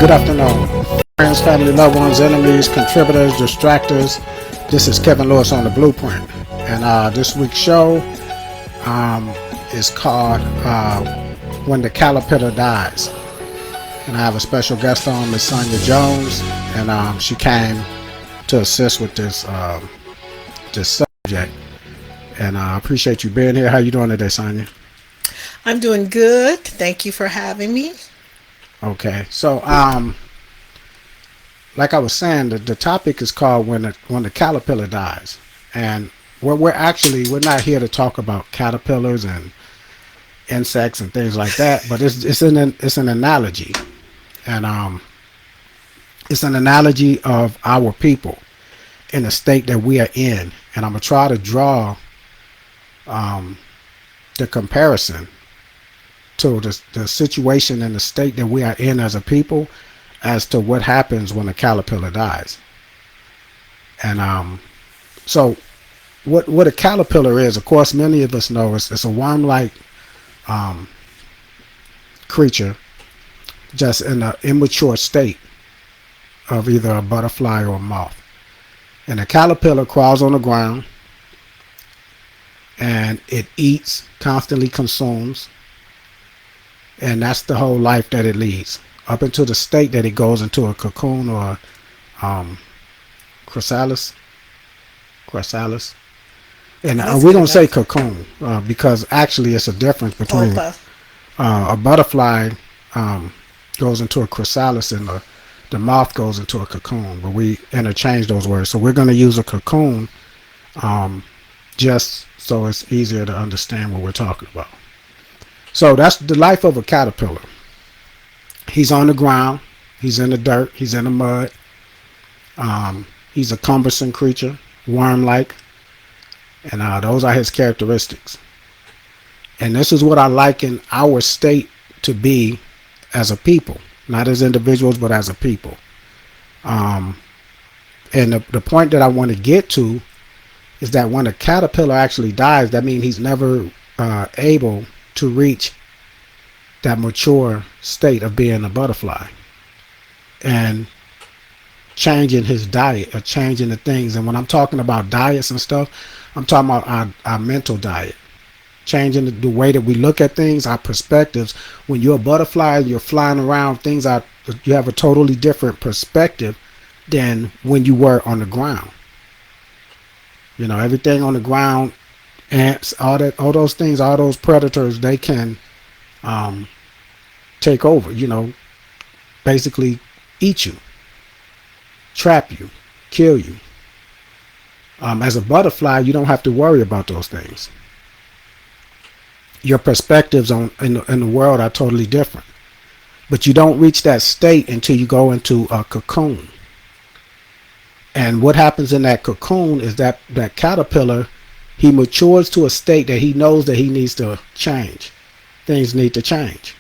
Good afternoon, friends, family, loved ones, enemies, contributors, distractors. This is Kevin Lewis on the Blueprint, and this week's show is called "When the Caterpillar Dies." And I have a special guest on, Miss Sonya Jones, and she came to assist with this subject. And I appreciate you being here. How you doing today, Sonya? I'm doing good. Thank you for having me. Okay, so like I was saying, the topic is called when the caterpillar dies, and we're not here to talk about caterpillars and insects and things like that, but it's an analogy, and it's an analogy of our people in the state that we are in, and I'm gonna try to draw the comparison to the situation and the state that we are in as a people as to what happens when a caterpillar dies. And so what a caterpillar is, of course, many of us know it's a worm-like creature just in an immature state of either a butterfly or a moth. And a caterpillar crawls on the ground and it eats, constantly consumes, and that's the whole life that it leads up into the state that it goes into a cocoon or chrysalis. And That's we're good going to say enough. cocoon because actually it's a difference between Okay. a butterfly goes into a chrysalis and the moth goes into a cocoon, but we interchange those words. So we're going to use a cocoon just so it's easier to understand what we're talking about. So that's the life of a caterpillar. He's on the ground. He's in the dirt. He's in the mud. He's a cumbersome creature, worm-like, and those are his characteristics. And this is what I liken our state to be as a people, not as individuals, but as a people. And the point that I want to get to is that when a caterpillar actually dies, that means he's never able to reach that mature state of being a butterfly and changing his diet or changing the things. And when I'm talking about diets and stuff, I'm talking about our mental diet, changing the way that we look at things, our perspectives. When you're a butterfly, you're flying around, you have a totally different perspective than when you were on the ground. You know, everything on the ground, ants, all those things, all those predators, they can take over, basically eat you, trap you, kill you. As a butterfly, you don't have to worry about those things. Your perspectives in the world are totally different. But you don't reach that state until you go into a cocoon. And what happens in that cocoon is that caterpillar, he matures to a state that he knows that he needs to change. Things need to change.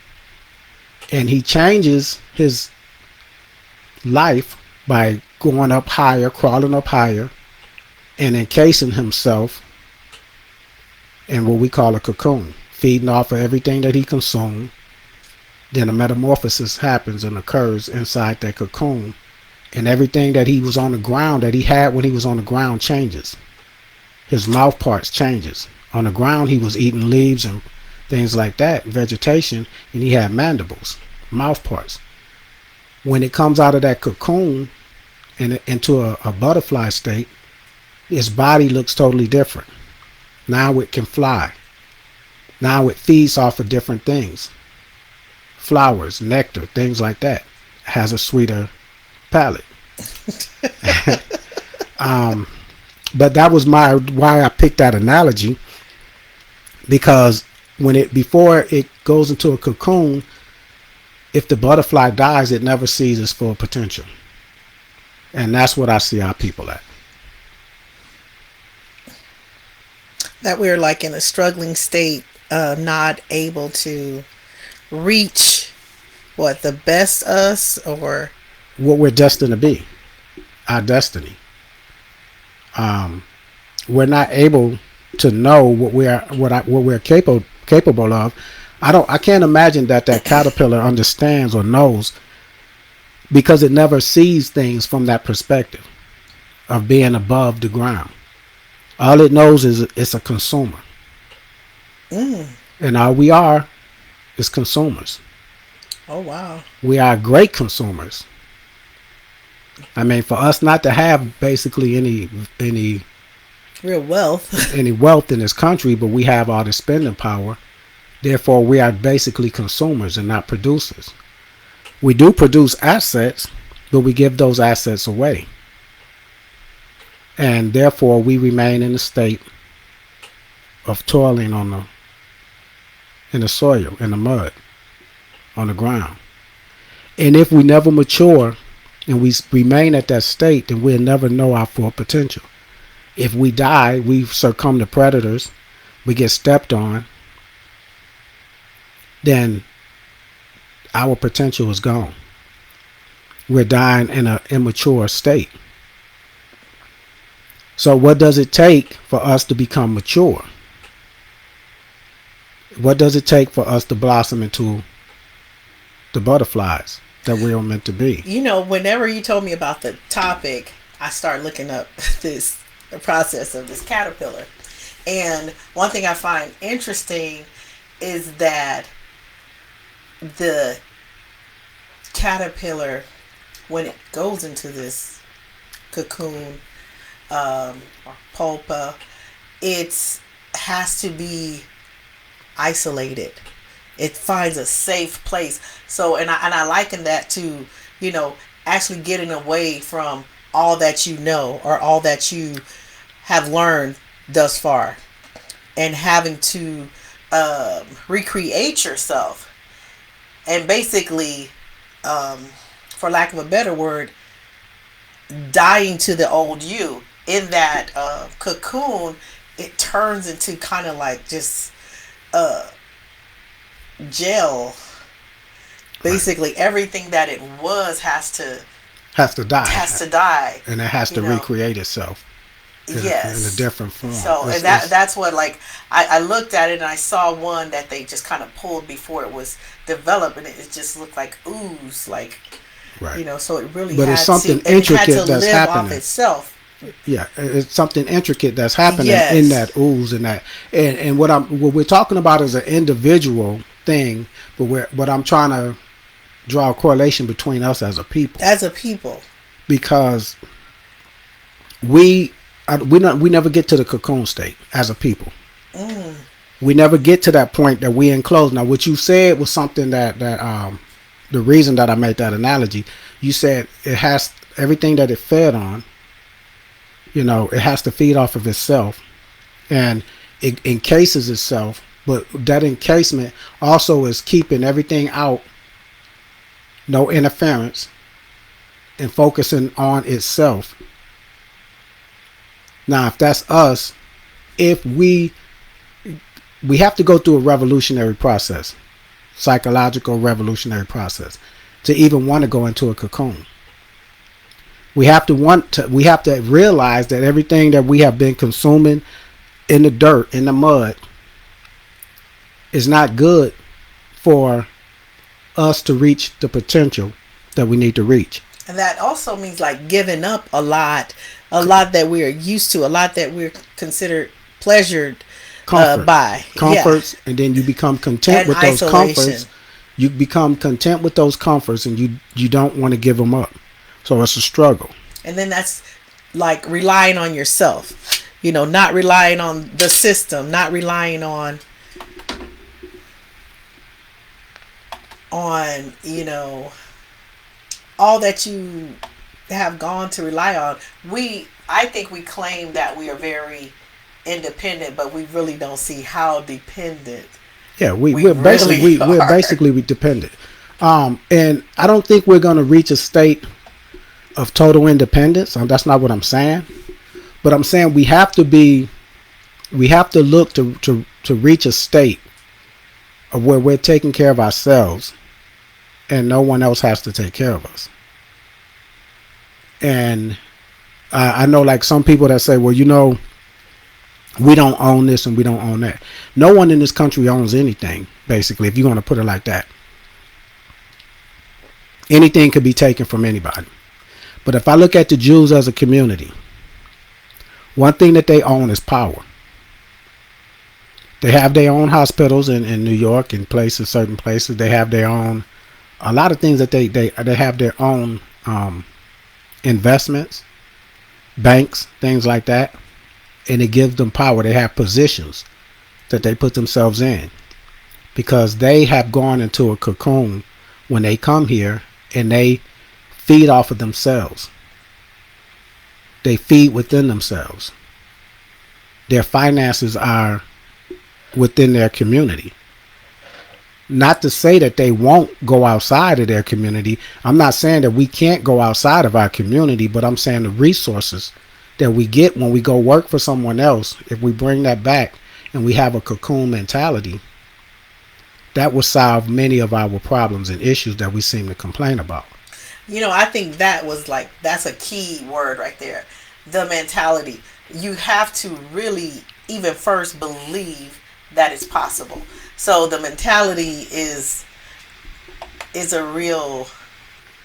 And he changes his life by going up higher, crawling up higher, and encasing himself in what we call a cocoon, feeding off of everything that he consumed. Then a metamorphosis happens and occurs inside that cocoon. And everything that he was on the ground, that he had when he was on the ground, changes. His mouth parts changes. On the ground, he was eating leaves and things like that, vegetation, and he had mandibles, mouth parts. When it comes out of that cocoon and into a butterfly state, his body looks totally different. Now it can fly. Now it feeds off of different things. Flowers, nectar, things like that. Has a sweeter palate. But that was why I picked that analogy, because before it goes into a cocoon, if the butterfly dies, it never sees its full potential. And that's what I see our people at. That we're like in a struggling state, not able to reach the best us or What we're destined to be, our destiny. We're not able to know what we're capable of. I can't imagine that caterpillar understands or knows because it never sees things from that perspective of being above the ground. All it knows is it's a consumer. Mm. And all we are is consumers. Oh wow. We are great consumers. I mean, for us not to have basically any Real wealth. any wealth in this country, but we have all the spending power. Therefore, we are basically consumers and not producers. We do produce assets, but we give those assets away. And therefore, we remain in a state of toiling in the soil, in the mud, on the ground. And if we never mature and we remain at that state, then we'll never know our full potential. If we die, we succumb to predators, we get stepped on, then our potential is gone. We're dying in an immature state. So what does it take for us to become mature? What does it take for us to blossom into the butterflies that we are meant to be? You know, whenever you told me about the topic, I started looking up the process of this caterpillar. And one thing I find interesting is that the caterpillar, when it goes into this cocoon, or pulpa, it has to be isolated. It finds a safe place. So, and I liken that to, you know, actually getting away from all that you know or all that you have learned thus far, and having to recreate yourself, and basically, for lack of a better word, dying to the old you. In that cocoon, it turns into kind of like just gel. Basically, everything that it was Has to die. has to die, And it has to recreate itself in yes, a different form. So, and that's what, like, I looked at it and I saw one that they just kind of pulled before it was developed, and it just looked like ooze, like, right. you know. So it really, but had it's something to, and intricate it had to that's live happening off itself. Yeah, it's something intricate that's happening Yes. in that ooze and that. And what we're talking about is an individual thing, but what I'm trying to draw a correlation between us as a people, because we never get to the cocoon state as a people. Mm. We never get to that point that we enclose. Now, what you said was something that the reason that I made that analogy. You said it has everything that it fed on. You know, it has to feed off of itself, and it encases itself. But that encasement also is keeping everything out, no interference, and focusing on itself. Now, if that's us, if we have to go through a revolutionary process, psychological revolutionary process, to even want to go into a cocoon. We have to realize that everything that we have been consuming in the dirt, in the mud, is not good for us to reach the potential that we need to reach. And that also means like giving up a lot that we are used to, a lot that we're considered pleasured by. Comforts, yeah. And then you become content and with isolation. Those comforts. You become content with those comforts, and you don't want to give them up. So it's a struggle. And then that's like relying on yourself, you know, not relying on the system, not relying on, you know, all that you have gone to rely on. I think we claim that we are very independent, but we really don't see how dependent. Yeah, we're basically dependent. And I don't think we're going to reach a state of total independence. That's not what I'm saying. But I'm saying we have to look to reach a state of where we're taking care of ourselves and no one else has to take care of us. And I know, like, some people that say, well, you know, we don't own this and we don't own that. No one in this country owns anything, basically, if you're going to put it like that. Anything could be taken from anybody. But if I look at the Jews as a community, one thing that they own is power. They have their own hospitals in New York and places, certain places. They have their own, a lot of things that they have their own investments, banks, things like that. And it gives them power. They have positions that they put themselves in because they have gone into a cocoon when they come here and they feed off of themselves. They feed within themselves. Their finances are within their community. Not to say that they won't go outside of their community. I'm not saying that we can't go outside of our community, but I'm saying the resources that we get when we go work for someone else, if we bring that back and we have a cocoon mentality, that will solve many of our problems and issues that we seem to complain about. I think that's a key word right there. The mentality. You have to really even first believe that it's possible. So the mentality is a real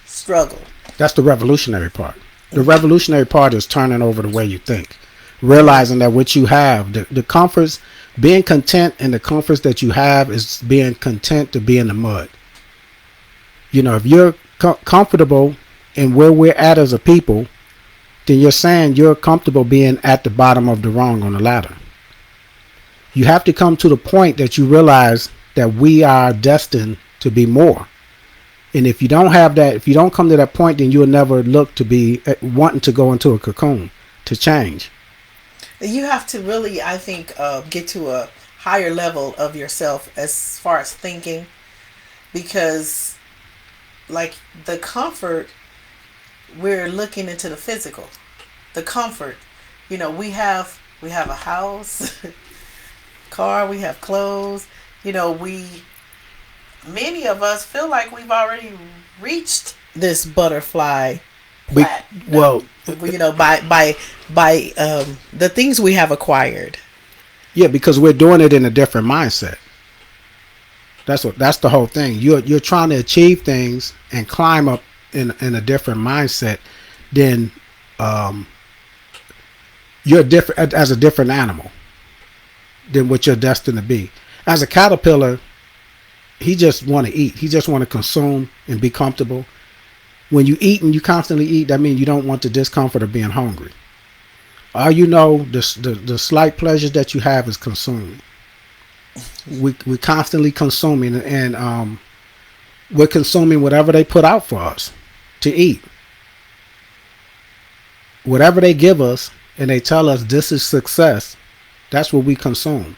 struggle. That's the revolutionary part. The revolutionary part is turning over the way you think, realizing that what you have, the comforts, being content in the comforts that you have is being content to be in the mud. If you're comfortable in where we're at as a people, then you're saying you're comfortable being at the bottom of the rung on the ladder. You have to come to the point that you realize that we are destined to be more. And if you don't have that, if you don't come to that point, then you'll never look to be wanting to go into a cocoon to change. You have to really, I think, get to a higher level of yourself as far as thinking, because like the comfort, we're looking into the physical. The comfort, we have a house, car, we have clothes. Many of us feel like we've already reached this butterfly plat. By the things we have acquired. Yeah, because we're doing it in a different mindset. That's the whole thing. You're trying to achieve things and climb up in a different mindset. Then you're different as a different animal than what you're destined to be. As a caterpillar, he just want to eat. He just want to consume and be comfortable. When you eat and you constantly eat, that means you don't want the discomfort of being hungry. All the slight pleasures that you have is consuming. We're constantly consuming, and we're consuming whatever they put out for us to eat. Whatever they give us and they tell us this is success, that's what we consume.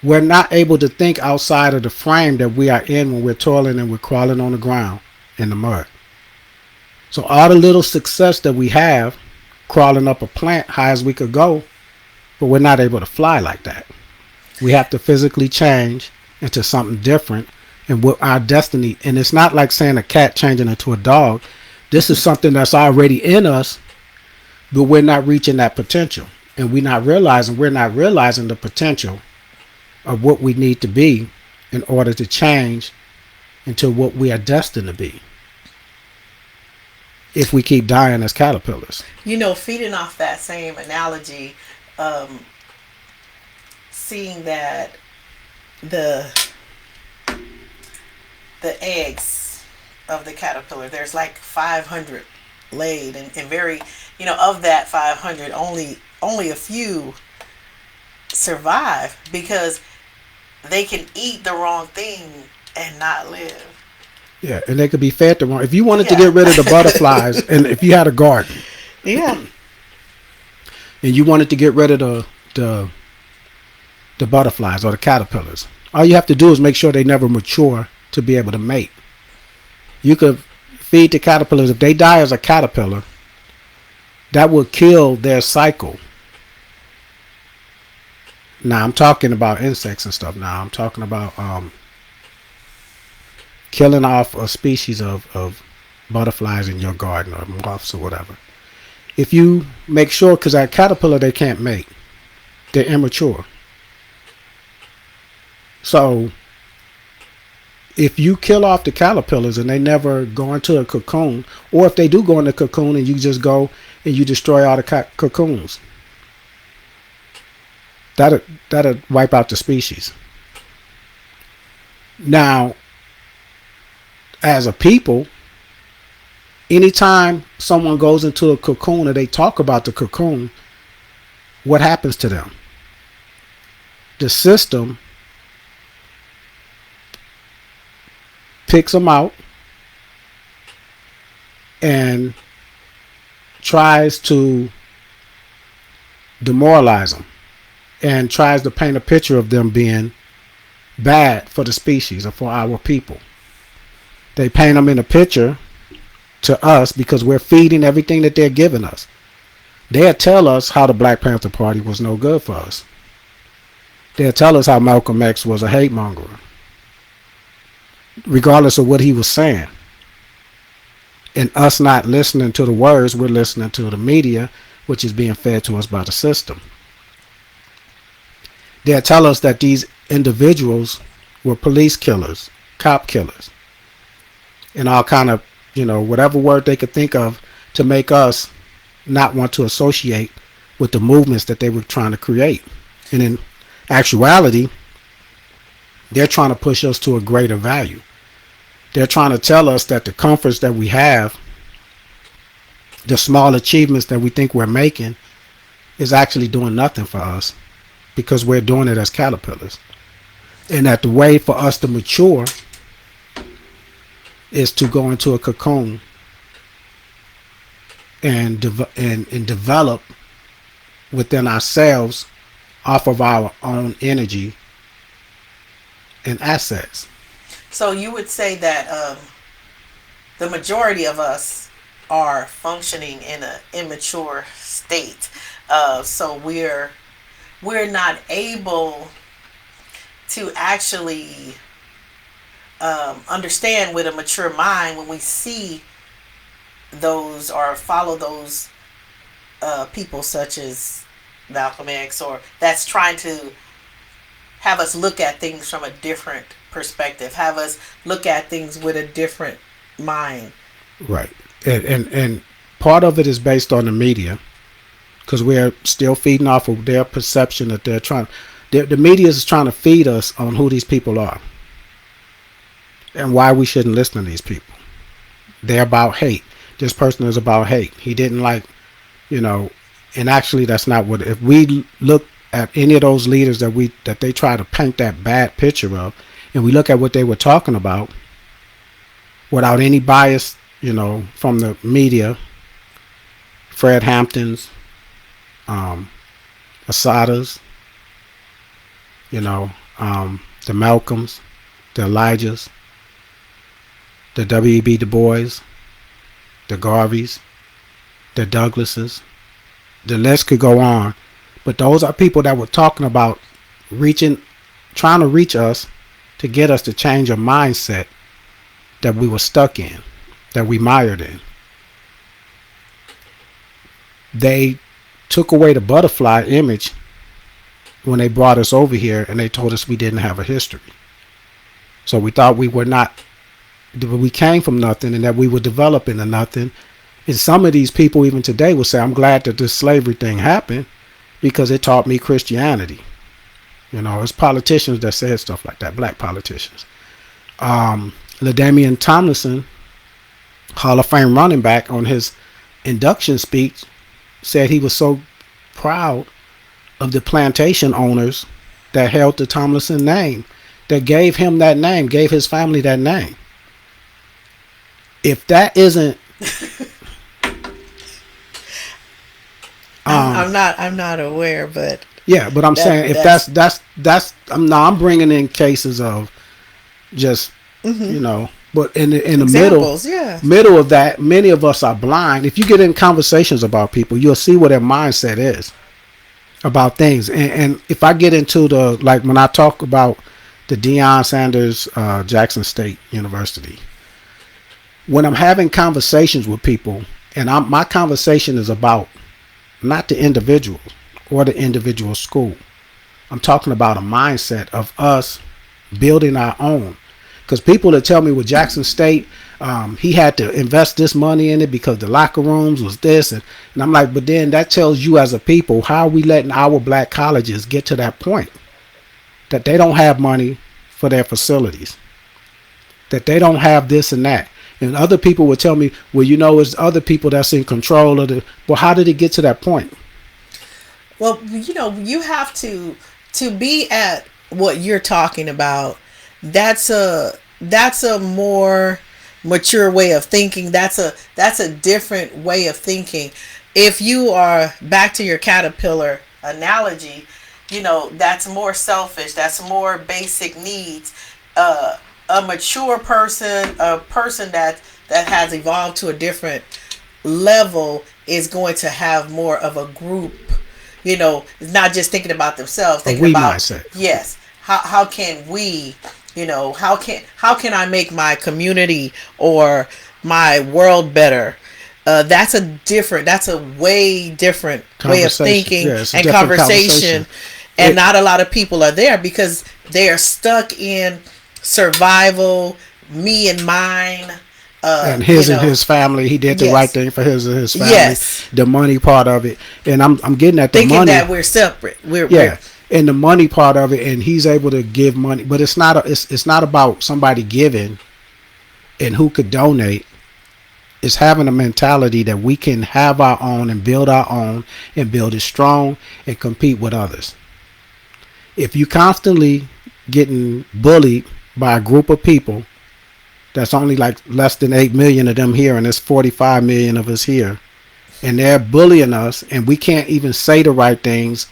We're not able to think outside of the frame that we are in when we're toiling and we're crawling on the ground in the mud. So all the little success that we have, crawling up a plant high as we could go, but we're not able to fly like that. We have to physically change into something different and what our destiny. And it's not like saying a cat changing into a dog. This is something that's already in us, but we're not reaching that potential. And we're not realizing the potential of what we need to be in order to change into what we are destined to be. If we keep dying as caterpillars. Feeding off that same analogy, seeing that the eggs of the caterpillar, there's like 500 laid, and very, of that 500, only a few survive because they can eat the wrong thing and not live. Yeah, and they could be fed the wrong. If you wanted to get rid of the butterflies, and if you had a garden, yeah, and you wanted to get rid of the butterflies or the caterpillars, all you have to do is make sure they never mature to be able to mate. You could feed the caterpillars. If they die as a caterpillar, that will kill their cycle. Now I'm talking about insects and stuff. Now I'm talking about killing off a species of butterflies in your garden or moths or whatever. If you make sure, because that caterpillar, they can't mate. They're immature. So if you kill off the caterpillars and they never go into a cocoon, or if they do go in the cocoon and you just go and you destroy all the cocoons, that'll wipe out the species. Now, as a people, anytime someone goes into a cocoon or they talk about the cocoon, what happens to them? The system picks them out and tries to demoralize them and tries to paint a picture of them being bad for the species or for our people. They paint them in a picture to us because we're feeding everything that they're giving us. They'll tell us how the Black Panther Party was no good for us. They'll tell us how Malcolm X was a hate monger, regardless of what he was saying. And us not listening to the words, we're listening to the media, which is being fed to us by the system. They'll tell us that these individuals were police killers, cop killers, and all kind of, whatever word they could think of to make us not want to associate with the movements that they were trying to create. And in actuality, they're trying to push us to a greater value. They're trying to tell us that the comforts that we have, the small achievements that we think we're making, is actually doing nothing for us because we're doing it as caterpillars. And that the way for us to mature is to go into a cocoon and develop within ourselves off of our own energy and assets. So you would say that the majority of us are functioning in an immature state. So we're not able to actually understand with a mature mind when we see those or follow those people such as Malcolm X, or that's trying to have us look at things from a different perspective, have us look at things with a different mind. Right. And part of it is based on the media, because we're still feeding off of their perception that they're trying. The media is trying to feed us on who these people are and why we shouldn't listen to these people. They're about hate. This person is about hate. He didn't like, and actually that's not what. If we look at any of those leaders that they try to paint that bad picture of, and we look at what they were talking about without any bias, from the media, Fred Hamptons, Asadas, the Malcolms, the Elijahs, the W.E.B. Du Bois, the Garveys, the Douglases. The list could go on. But those are people that were talking about trying to reach us to get us to change a mindset that we were stuck in, that we mired in. They took away the butterfly image when they brought us over here and they told us we didn't have a history. So we thought we came from nothing and that we would develop into nothing. And some of these people even today will say, I'm glad that this slavery thing happened because it taught me Christianity. It's politicians that said stuff like that, black politicians. LaDainian Tomlinson, Hall of Fame running back, on his induction speech said he was so proud of the plantation owners that held the Tomlinson name, that gave him that name, gave his family that name. If that isn't I'm not aware, but yeah, but I'm saying if that's I'm bringing in cases of just but in the middle of that, many of us are blind. If you get in conversations about people, you'll see what their mindset is about things. And if I get into when I talk about the Deion Sanders Jackson State University, when I'm having conversations with people, and my conversation is about not the individual or the individual school. I'm talking about a mindset of us building our own. Because people that tell me with Jackson State, he had to invest this money in it because the locker rooms was this, and I'm like, but then that tells you as a people, how are we letting our black colleges get to that point that they don't have money for their facilities, that they don't have this and that. And other people would tell me, well, it's other people that's in control of the. Well, how did it get to that point? Well, you have to be at what you're talking about. That's a more mature way of thinking. That's a different way of thinking. If you are back to your caterpillar analogy, that's more selfish. That's more basic needs. A mature person, a person that has evolved to a different level, is going to have more of a group. Not just thinking about themselves, A thinking we about, mindset. yes, how can we, how can I make my community or my world better? That's a way different way of thinking, Yeah, it's a and different conversation. And not a lot of people are there because they are stuck in survival, me and mine. And his family, he did the right Yes, thing for his and his family. yes. The money part of it, and I'm getting at the Thinking money. that we're separate. Yeah, and the money part of it, and he's able to give money, but it's not about somebody giving and who could donate. It's having a mentality that we can have our own and build it strong and compete with others. If you constantly getting bullied by a group of people, that's only like less than 8 million of them here, and there's 45 million of us here, and they're bullying us, and we can't even say the right things,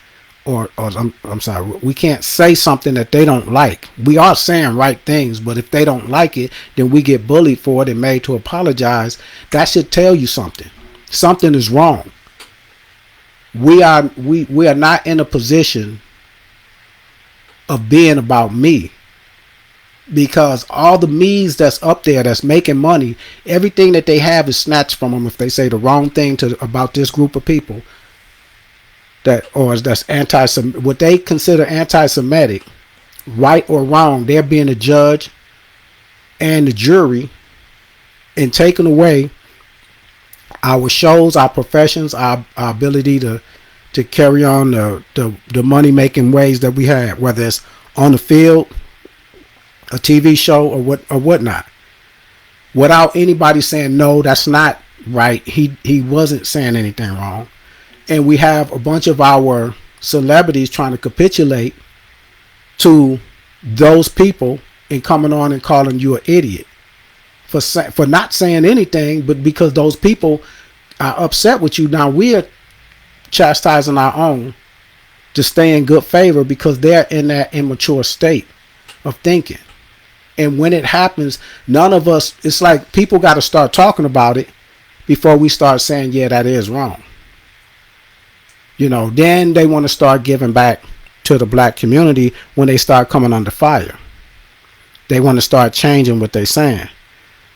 or I'm sorry, we can't say something that they don't like. We are saying right things, but if they don't like it, then we get bullied for it and made to apologize. That should tell you something. Something is wrong. We are not in a position of being about me, because all the me's that's up there that's making money, everything that they have is snatched from them if they say the wrong thing about this group of people that's what they consider anti-Semitic, right or wrong. They're being the judge and the jury and taking away our shows, our professions, our ability to carry on the money making ways that we have, whether it's on the field, a TV show, or whatnot, without anybody saying no, that's not right. He wasn't saying anything wrong, and we have a bunch of our celebrities trying to capitulate to those people and coming on and calling you an idiot for not saying anything, but because those people are upset with you. Now we're chastising our own to stay in good favor because they're in that immature state of thinking. And when it happens, none of us, it's like people got to start talking about it before we start saying, yeah, that is wrong. Then they want to start giving back to the black community when they start coming under fire. They want to start changing what they're saying.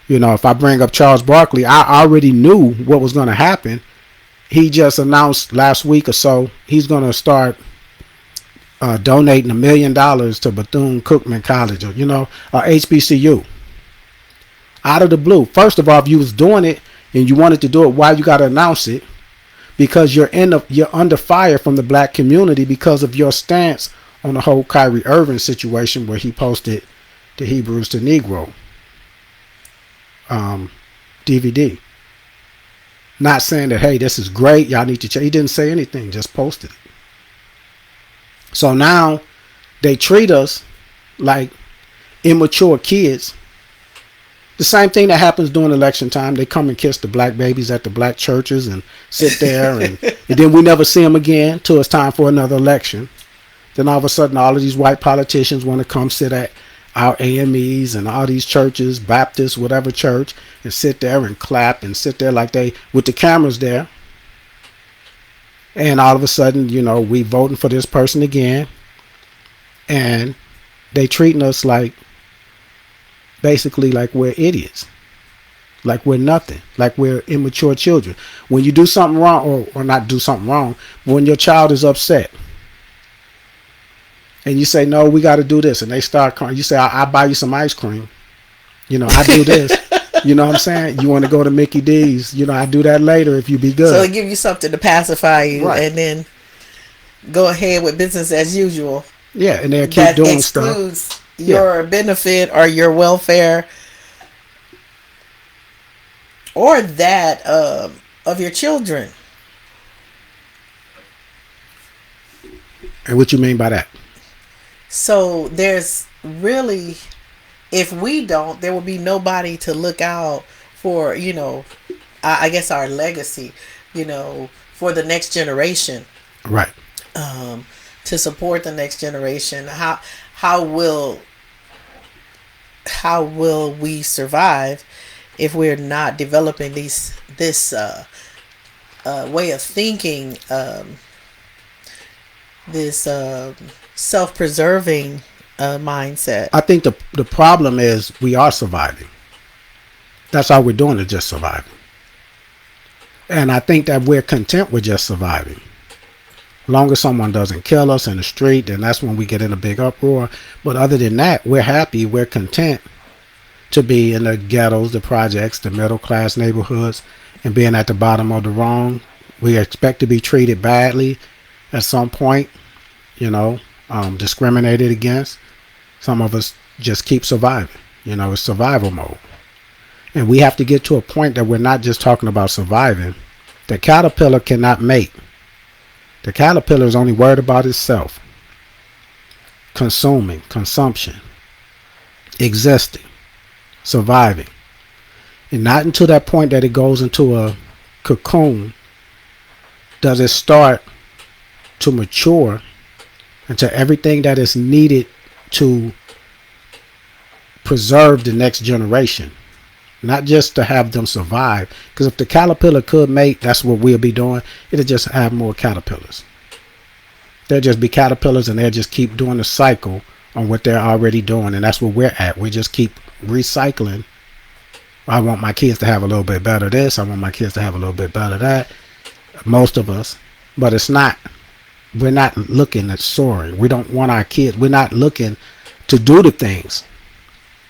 If I bring up Charles Barkley, I already knew what was going to happen. He just announced last week or so he's going to start donating $1 million to Bethune-Cookman College, or HBCU, out of the blue. First of all, if you was doing it and you wanted to do it, why you got to announce it? Because you're under fire from the black community because of your stance on the whole Kyrie Irving situation, where he posted the Hebrews to Negro DVD, not saying that, hey, this is great, y'all need to change. He didn't say anything, just posted it. So now they treat us like immature kids. The same thing that happens during election time. They come and kiss the black babies at the black churches and sit there, and then we never see them again till it's time for another election. Then all of a sudden, all of these white politicians want to come sit at our AMEs and all these churches, Baptist, whatever church, and sit there and clap and sit there like they, with the cameras there. And all of a sudden, we voting for this person again, and they treating us like, basically like we're idiots, like we're nothing, like we're immature children. When you do something wrong, or not do something wrong, but when your child is upset, and you say, no, we got to do this, and they start crying, you say, I'll buy you some ice cream. I do this. You know what I'm saying? You want to go to Mickey D's? I do that later if you be So good. they give you something to pacify you, Right. and then go ahead with business as usual. Yeah, and they'll keep That doing stuff. excludes Yeah. your benefit or your welfare or that of your children. And what you mean by that? So there's really, if we don't, there will be nobody to look out for, I guess our legacy, for the next generation, Right. um, to support the next generation. How will how will we survive if we're not developing this way of thinking, this self-preserving mindset? I think the problem is we are surviving. That's all we're doing is just surviving. And I think that we're content with just surviving. As long as someone doesn't kill us in the street, then that's when we get in a big uproar. But other than that, we're happy, we're content to be in the ghettos, the projects, the middle class neighborhoods, and being at the bottom of the rung. We expect to be treated badly at some point, discriminated against. Some of us just keep surviving. It's survival mode. And we have to get to a point that we're not just talking about surviving. The caterpillar cannot mate. The caterpillar is only worried about itself. Consuming, consumption, existing, surviving. And not until that point that it goes into a cocoon does it start to mature into everything that is needed to preserve the next generation. Not just to have them survive. Because if the caterpillar could mate, that's what we'll be doing. It'll just have more caterpillars. There'll just be caterpillars and they'll just keep doing the cycle on what they're already doing. And that's where we're at. We just keep recycling. I want my kids to have a little bit better this. I want my kids to have a little bit better that. Most of us. But it's not. We're not looking at soaring. We don't want our kids. We're not looking to do the things.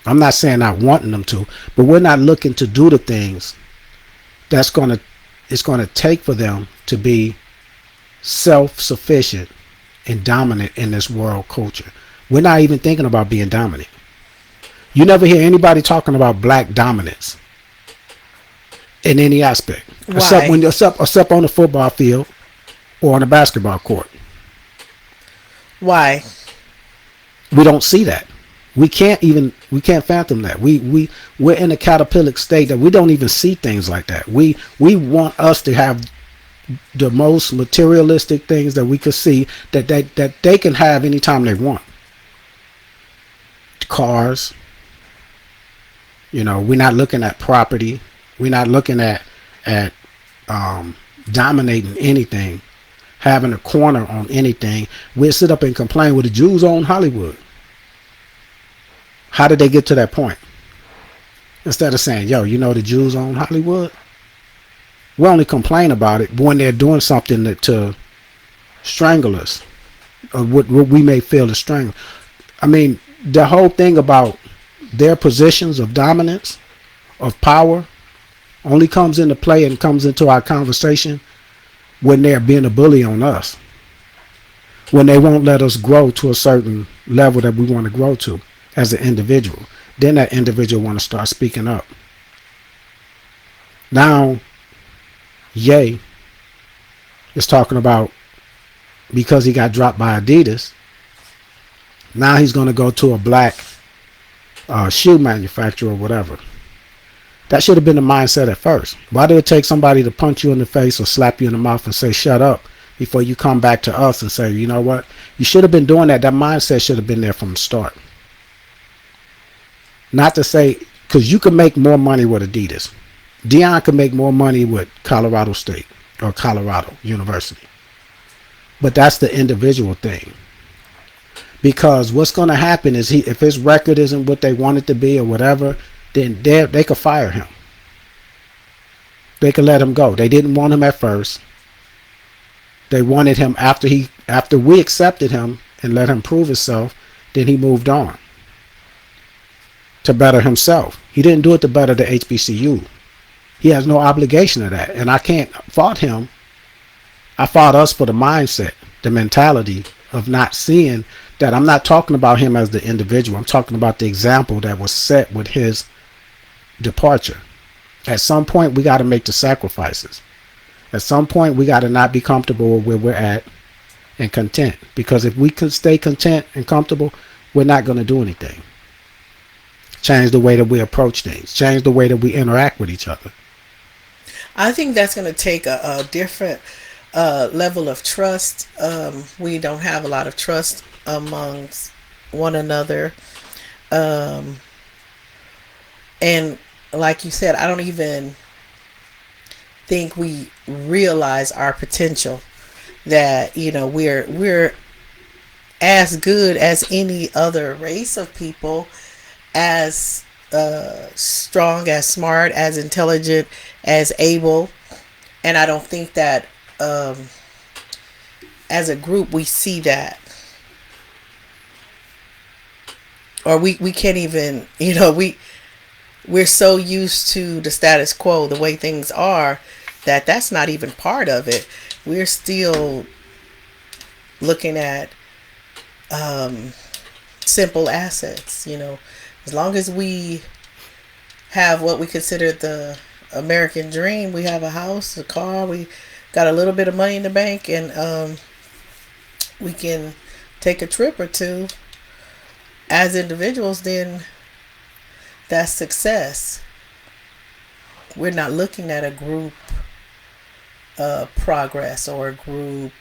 I'm not saying not wanting them to, but we're not looking to do the things it's going to take for them to be self-sufficient and dominant in this world culture. We're not even thinking about being dominant. You never hear anybody talking about black dominance in any aspect. Why? Except on the football field or on the basketball court. Why? We don't see that. We can't fathom that. We're in a caterpillar state that we don't even see things like that. We want us to have the most materialistic things that we could see that they can have anytime they want. Cars. We're not looking at property. We're not looking at dominating anything, having a corner on anything. We'll sit up and complain, well, the Jews own Hollywood. How did they get to that point? Instead of saying, yo, the Jews own Hollywood. We only complain about it when they're doing something to strangle us. Or what we may feel is strangle. I mean, the whole thing about their positions of dominance, of power, only comes into play and comes into our conversation when they're being a bully on us. When they won't let us grow to a certain level that we want to grow to as an individual. Then that individual want to start speaking up. Now, Ye is talking about because he got dropped by Adidas, now he's going to go to a black shoe manufacturer or whatever. That should have been the mindset at first. Why did it take somebody to punch you in the face or slap you in the mouth and say, shut up, before you come back to us and say, you know what? You should have been doing that. That mindset should have been there from the start. Not to say, because you can make more money with Adidas. Deion could make more money with Colorado State or Colorado University. But that's the individual thing. Because what's going to happen is if his record isn't what they want it to be or whatever, then they could fire him. They could let him go. They didn't want him at first. They wanted him after we accepted him and let him prove himself, then he moved on. to better himself. He didn't do it to better the HBCU. He has no obligation to that. And I can't fault him. I fault us for the mindset, the mentality of not seeing that. I'm not talking about him as the individual. I'm talking about the example that was set with his departure. At some point, we got to make the sacrifices. At some point, we got to not be comfortable where we're at and content. Because if we can stay content and comfortable, we're not going to do anything. Change the way that we approach things. Change the way that we interact with each other. I think that's going to take a different level of trust. We don't have a lot of trust amongst one another. Um, and like you said, I don't even think we realize our potential. That we're as good as any other race of people, as strong, as smart, as intelligent, as able. And I don't think that as a group we see that, or we can't even, we're so used to the status quo, the way things are, that that's not even part of it. We're still looking at simple assets. As long as we have what we consider the American dream, we have a house, a car, we got a little bit of money in the bank, and we can take a trip or two as individuals, then that's success. We're not looking at a group progress or a group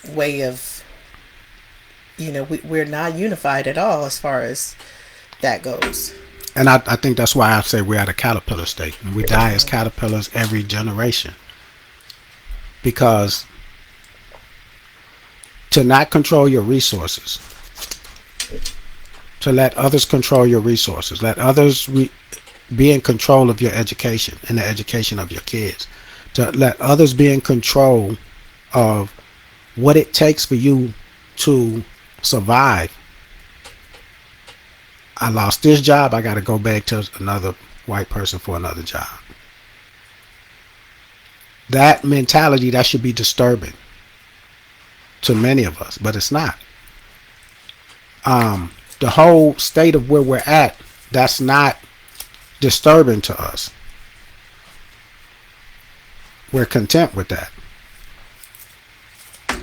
way of, we're not unified at all as far as that goes. And I think that's why I say we're at a caterpillar state. And we die as caterpillars every generation. Because to not control your resources, to let others control your resources, let others be in control of your education and the education of your kids, to let others be in control of what it takes for you to survive. I lost this job, I got to go back to another white person for another job. That mentality, that should be disturbing to many of us, but it's not. The whole state of where we're at, that's not disturbing to us. We're content with that.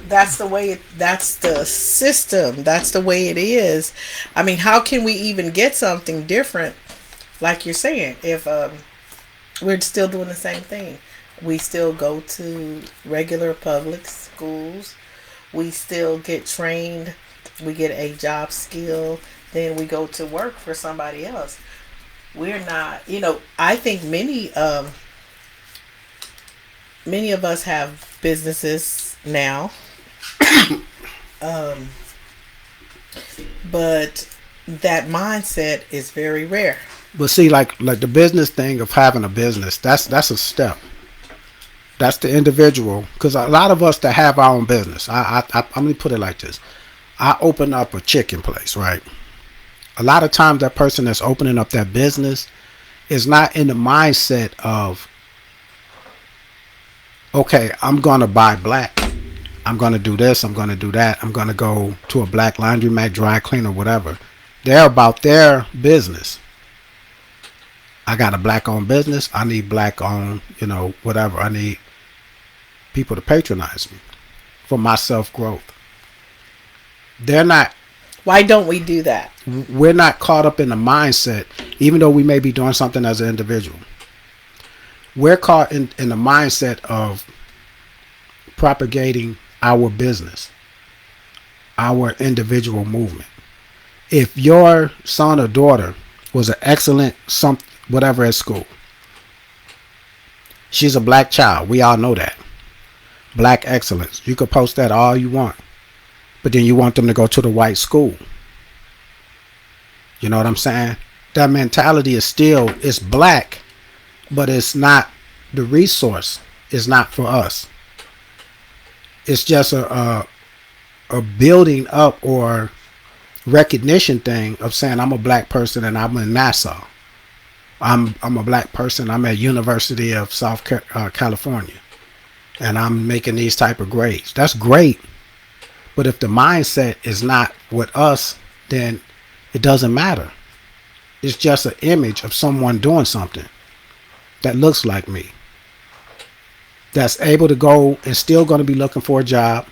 That's the way that's the system, that's the way it is. I mean, how can we even get something different, like you're saying, if we're still doing the same thing? We still go to regular public schools, we still get trained, we get a job skill, then we go to work for somebody else. We're not, I think many of us have businesses now. um, but that mindset is very rare. But see, like the business thing of having a business, that's a step. That's the individual. Because a lot of us that have our own business, I'm going to put it like this. I open up a chicken place, right? A lot of times that person that's opening up that business is not in the mindset of, okay, I'm going to buy black. I'm going to do this. I'm going to do that. I'm going to go to a black laundromat, dry cleaner, whatever. They're about their business. I got a black owned business. I need black owned, whatever. I need people to patronize me for my self growth. They're not. Why don't we do that? We're not caught up in the mindset, even though we may be doing something as an individual. We're caught in the mindset of propagating our business, our individual movement. If your son or daughter was an excellent whatever at school, she's a black child. We all know that. Black excellence. You could post that all you want. But then you want them to go to the white school. You know what I'm saying? That mentality is still, it's black, but it's not, the resource is not for us. It's just a building up or recognition thing of saying I'm a black person and I'm in Nassau. I'm a black person. I'm at University of California, and I'm making these type of grades. That's great, but if the mindset is not with us, then it doesn't matter. It's just an image of someone doing something that looks like me, that's able to go and still going to be looking for a job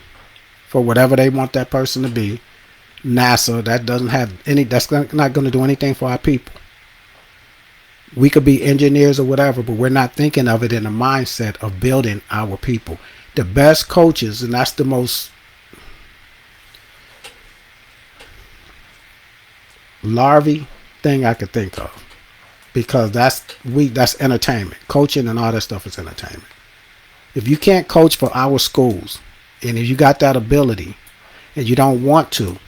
for whatever they want that person to be. NASA, that doesn't have any, that's not going to do anything for our people. We could be engineers or whatever, but we're not thinking of it in the mindset of building our people. The best coaches, and that's the most larvae thing I could think of, because that's entertainment. Coaching and all that stuff is entertainment. If you can't coach for our schools, and if you got that ability and you don't want to,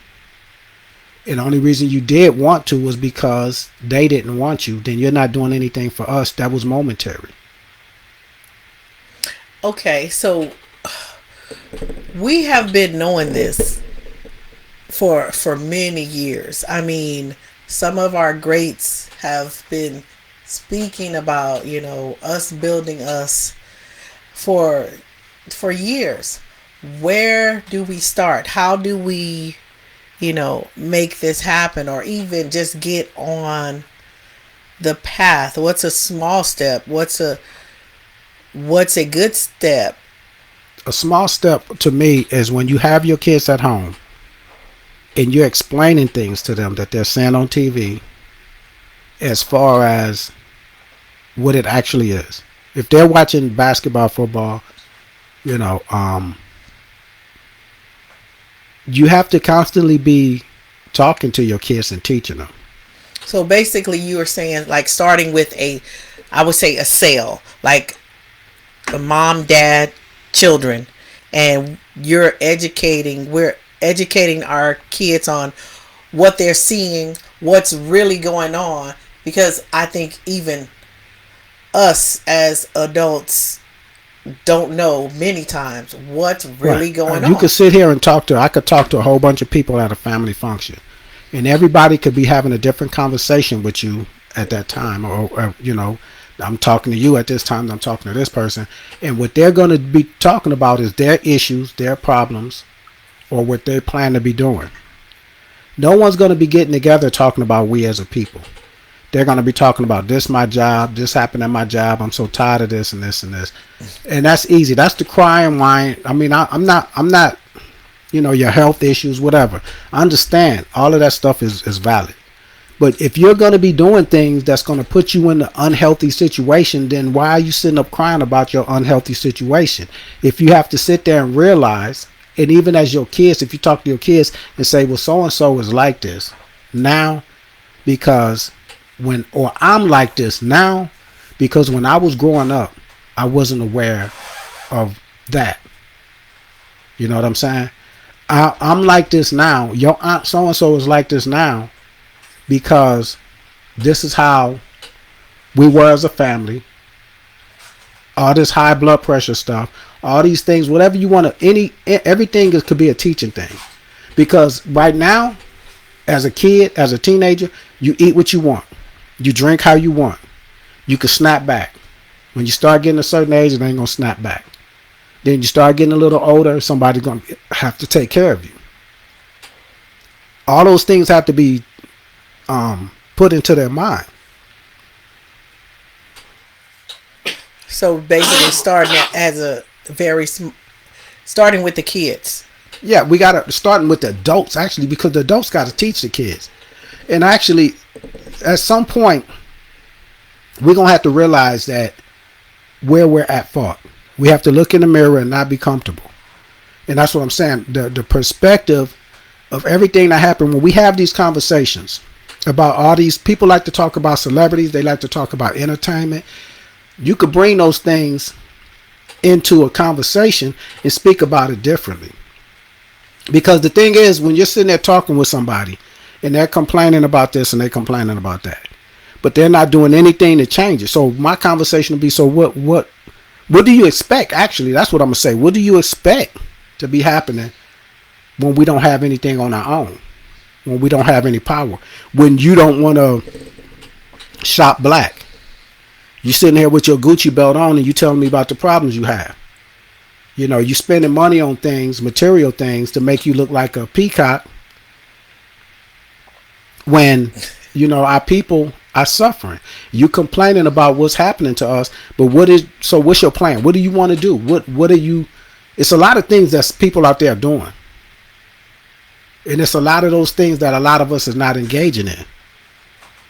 and the only reason you did want to was because they didn't want you, then you're not doing anything for us. That was momentary. Okay, so we have been knowing this for many years. I mean, some of our greats have been speaking about, us building us for years. Where do we start? How do we, make this happen, or even just get on the path? What's a small step? What's a good step? A small step to me is when you have your kids at home and you're explaining things to them that they're seeing on TV as far as what it actually is. If they're watching basketball, football, you know, you have to constantly be talking to your kids and teaching them. So basically, you are saying, like, starting with I would say a sale, like a mom, dad, children, and we're educating our kids on what they're seeing, what's really going on, because I think even us as adults don't know many times what's really going on. You could sit here and I could talk to a whole bunch of people at a family function, and everybody could be having a different conversation with you at that time, or I'm talking to you at this time, I'm talking to this person, and what they're going to be talking about is their issues, their problems, or what they plan to be doing. No one's going to be getting together talking about we as a people. They're going to be talking about this, my job, this happened at my job, I'm so tired of this and this and this. And that's easy. That's the cry and whine. I mean, I'm not, your health issues, whatever. I understand all of that stuff is valid. But if you're going to be doing things that's going to put you in an unhealthy situation, then why are you sitting up crying about your unhealthy situation? If you have to sit there and realize, and even as your kids, if you talk to your kids and say, well, so-and-so is like this now because I'm like this now because when I was growing up, I wasn't aware of that. You know what I'm saying? I'm like this now. Your aunt so-and-so is like this now because this is how we were as a family. All this high blood pressure stuff, all these things, whatever you want to, everything could be a teaching thing. Because right now, as a kid, as a teenager, you eat what you want. You drink how you want. You can snap back. When you start getting a certain age, it ain't going to snap back. Then you start getting a little older, somebody's going to have to take care of you. All those things have to be put into their mind. So basically, starting with the kids. Yeah, we got to starting with the adults actually, because the adults got to teach the kids. And actually, at some point, we're going to have to realize that where we're at fault. We have to look in the mirror and not be comfortable. And that's what I'm saying. The perspective of everything that happened when we have these conversations about all these people like to talk about celebrities. They like to talk about entertainment. You could bring those things into a conversation and speak about it differently. Because the thing is, when you're sitting there talking with somebody and they're complaining about this and they're complaining about that, but they're not doing anything to change it. So my conversation will be, so what do you expect? Actually, that's what I'm going to say. What do you expect to be happening when we don't have anything on our own? when we don't have any power, when you don't want to shop black. You sitting here with your Gucci belt on and you telling me about the problems you have. You know, you spending money on things, material things, to make you look like a peacock when, you know, our people are suffering. You complaining about what's happening to us, but what's your plan? What do you want to do? What are you, it's a lot of things that people out there doing. And it's a lot of those things that a lot of us is not engaging in.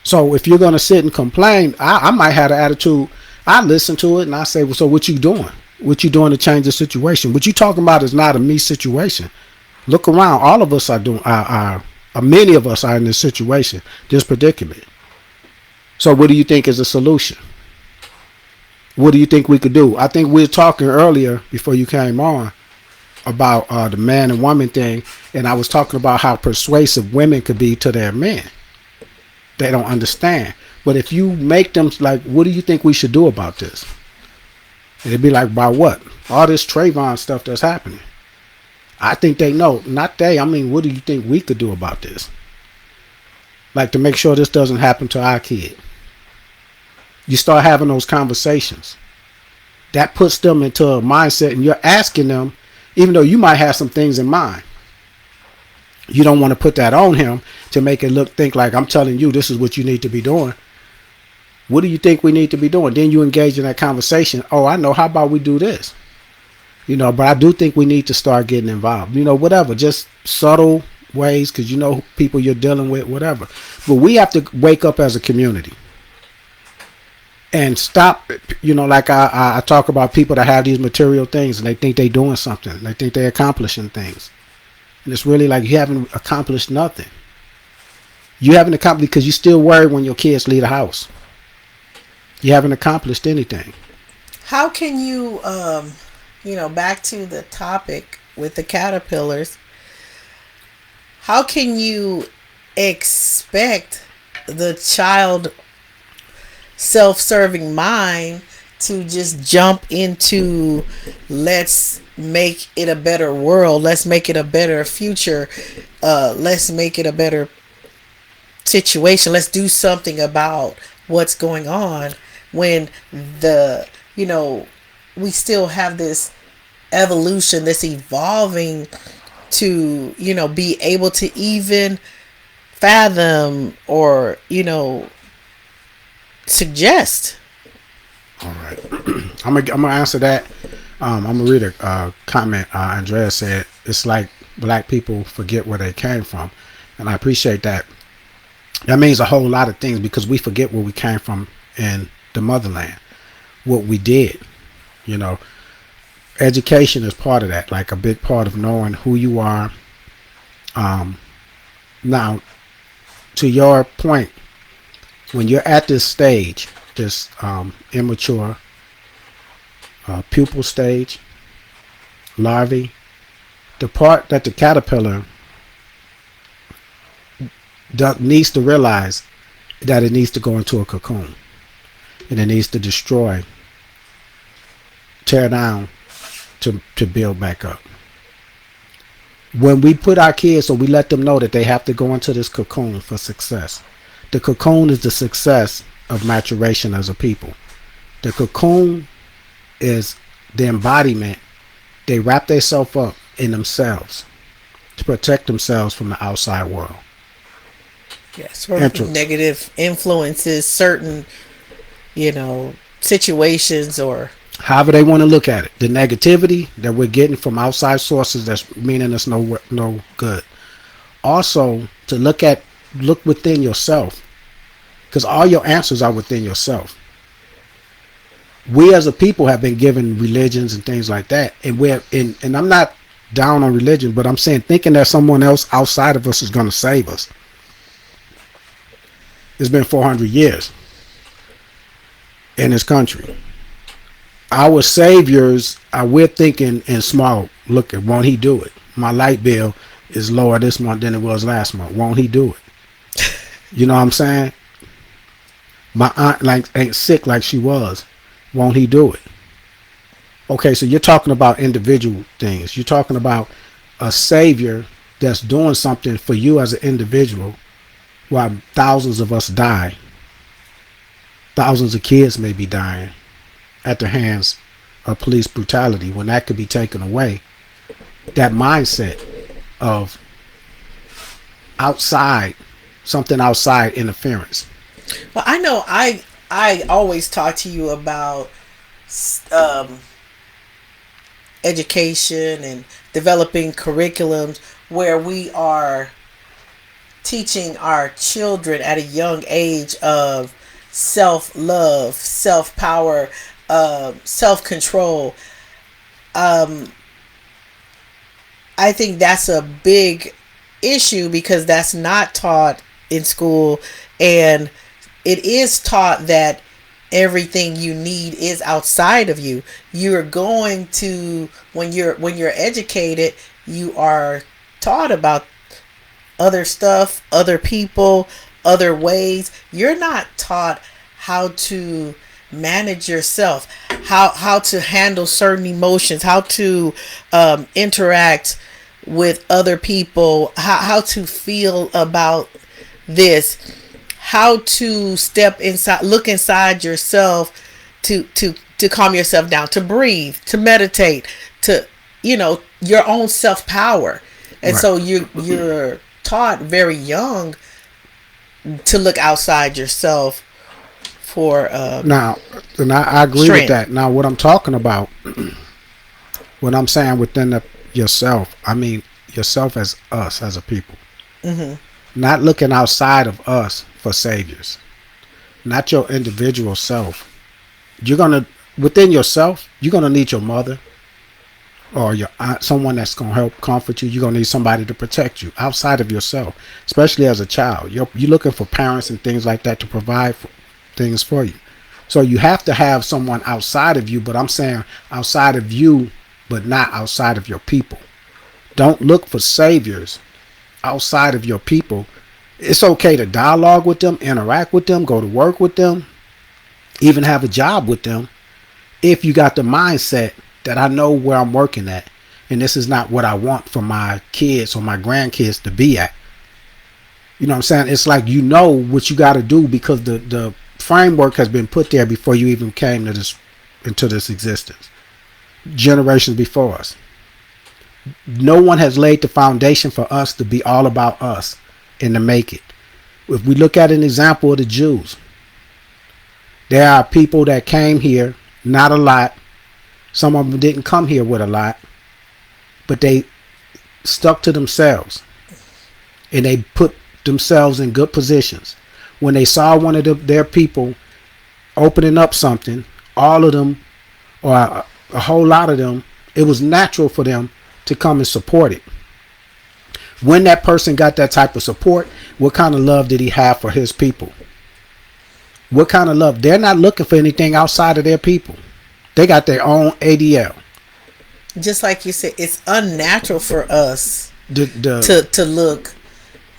So if you're going to sit and complain, I might have the attitude, I listen to it and I say, well, so what you doing? What you doing to change the situation? What you talking about is not a me situation. Look around. All of us are doing, many of us are in this situation, this predicament. So what do you think is the solution? What do you think we could do? I think we were talking earlier before you came on about the man and woman thing. And I was talking about how persuasive women could be to their men. They don't understand. But if you make them like, what do you think we should do about this? It'd be like, by what? All this Trayvon stuff that's happening. I think they know. Not they. I mean, what do you think we could do about this? Like, to make sure this doesn't happen to our kid. You start having those conversations. That puts them into a mindset, and you're asking them, even though you might have some things in mind. You don't want to put that on him to make it think like, I'm telling you, this is what you need to be doing. What do you think we need to be doing? Then you engage in that conversation. Oh, I know. How about we do this? You know, but I do think we need to start getting involved. You know, whatever, just subtle ways, because you know people you're dealing with, whatever. But we have to wake up as a community and stop. You know, like I talk about people that have these material things and they think they're doing something. They think they're accomplishing things. And it's really like you haven't accomplished nothing. You haven't accomplished because you're still worried when your kids leave the house. You haven't accomplished anything. How can you, back to the topic with the caterpillars, how can you expect the child self-serving mind to just jump into, let's make it a better world, let's make it a better future, let's make it a better situation, let's do something about what's going on, when we still have this evolution, this evolving to, be able to even fathom or, suggest. All right. I'm gonna answer that. I'm gonna read a comment. Andrea said, it's like black people forget where they came from. And I appreciate that. That means a whole lot of things, because we forget where we came from in the motherland, what we did. You know, education is part of that, like a big part of knowing who you are. Now, to your point, when you're at this stage, this immature pupal stage, larvae, the part that the caterpillar needs to realize that it needs to go into a cocoon, and it needs to destroy, tear down to build back up. When we put our kids, or we let them know that they have to go into this cocoon for success. The cocoon is the success of maturation as a people. The cocoon is the embodiment. They wrap themselves up in themselves to protect themselves from the outside world. Yes, from negative influences, certain, situations, or however they want to look at it. The negativity that we're getting from outside sources that's meaning us no good. Also, to look within yourself, because all your answers are within yourself. We as a people have been given religions and things like that, and I'm not down on religion, but I'm saying thinking that someone else outside of us is going to save us. It's been 400 years in this country. Our saviors, we're thinking in small. Look, won't he do it? My light bill is lower this month than it was last month. Won't he do it? You know what I'm saying? My aunt ain't sick like she was. Won't he do it? Okay, so you're talking about individual things. You're talking about a savior that's doing something for you as an individual, while thousands of us die. Thousands of kids may be dying at the hands of police brutality when that could be taken away. That mindset of outside, something outside interference. Well, I know I always talk to you about um, education and developing curriculums where we are teaching our children at a young age of self love, self power, self control. Um, I think that's a big issue because that's not taught in school, and it is taught that everything you need is outside of you. You're going to when you're educated, you are taught about other stuff, other people, other ways. You're not taught how to manage yourself, how to handle certain emotions, how to interact with other people, how to feel about this, how to step inside, look inside yourself, to calm yourself down, to breathe, to meditate, to your own self power. And Right. so you're taught very young to look outside yourself for Now, and I agree with strength. that. Now, what I'm talking about, what I'm saying within yourself, I mean yourself as us, as a people. Hmm. Not looking outside of us for saviors. Not your individual self. You're going to, within yourself, you're going to need your mother or your aunt, someone that's going to help comfort you. You're going to need somebody to protect you outside of yourself, especially as a child. You're looking for parents and things like that to provide things for you. So you have to have someone outside of you, but I'm saying outside of you, but not outside of your people. Don't look for saviors outside of your people. It's okay to dialogue with them, interact with them, go to work with them, even have a job with them, if you got the mindset that I know where I'm working at, and this is not what I want for my kids or my grandkids to be at. You know what I'm saying? It's like you know what you got to do because the framework has been put there before you even came to this into this existence. Generations before us. No one has laid the foundation for us to be all about us and to make it. If we look at an example of the Jews, there are people that came here, not a lot. Some of them didn't come here with a lot, but they stuck to themselves and they put themselves in good positions. When they saw one of their people opening up something, all of them, or a whole lot of them, it was natural for them to come and support it. When that person got that type of support, what kind of love did he have for his people? What kind of love? They're not looking for anything outside of their people. They got their own ADL. Just like you said, it's unnatural for us The to look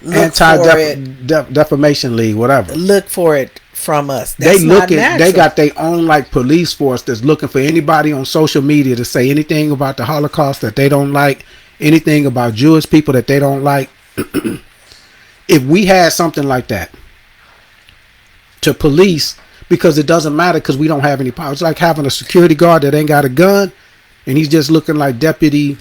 anti for it, defamation league, whatever. look for it from us. They That's not looking. They natural. got their own like police force that's looking for anybody on social media to say anything about the Holocaust that they don't like, anything about Jewish people that they don't like. If we had something like that to police, because it doesn't matter because we don't have any power. It's like having a security guard that ain't got a gun and he's just looking like deputy.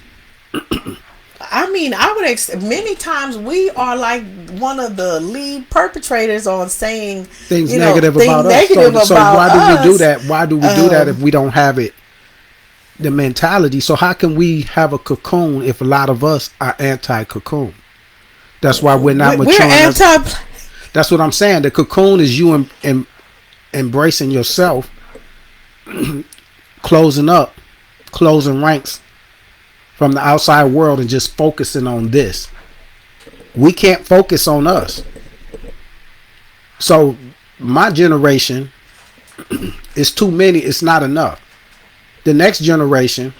I mean, I would many times we are like one of the lead perpetrators on saying Things you know negative things about us. negative So about why do we do us. that? Why do we do that if we don't have it? The mentality. So how can we have a cocoon if a lot of us are anti-cocoon? That's why we're not We're maturing. anti. That's what I'm saying. The cocoon is you embracing yourself, closing up, closing ranks from the outside world and just focusing on this. We can't focus on us. So my generation is too many. It's not enough. The next generation,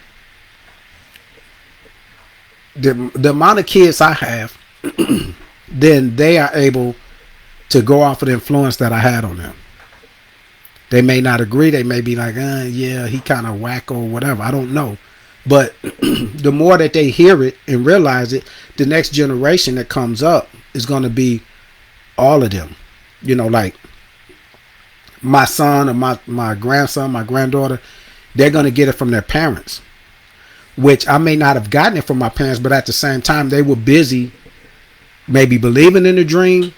the amount of kids I have, then they are able to go off of the influence that I had on them. They may not agree. They may be like, yeah, he kind of wacko or whatever. I don't know. But the more that they hear it and realize it, the next generation that comes up is going to be all of them. You know, like my son or my grandson, my granddaughter, they're going to get it from their parents, which I may not have gotten it from my parents, but at the same time, they were busy maybe believing in the dream,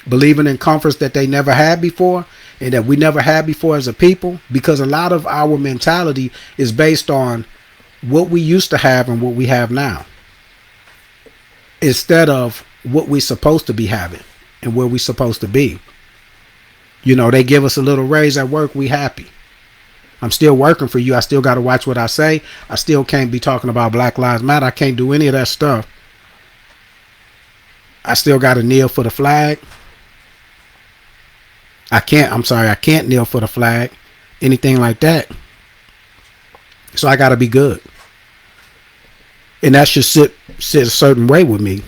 believing in comforts that they never had before and that we never had before as a people, because a lot of our mentality is based on what we used to have and what we have now instead of what we're supposed to be having and where we're supposed to be. You know, they give us a little raise at work, we happy. I'm still working for you. I still got to watch what I say. I still can't be talking about Black Lives Matter. I can't do any of that stuff. I still got to kneel for the flag. I can't kneel for the flag. Anything like that. So I got to be good. And that should sit a certain way with me.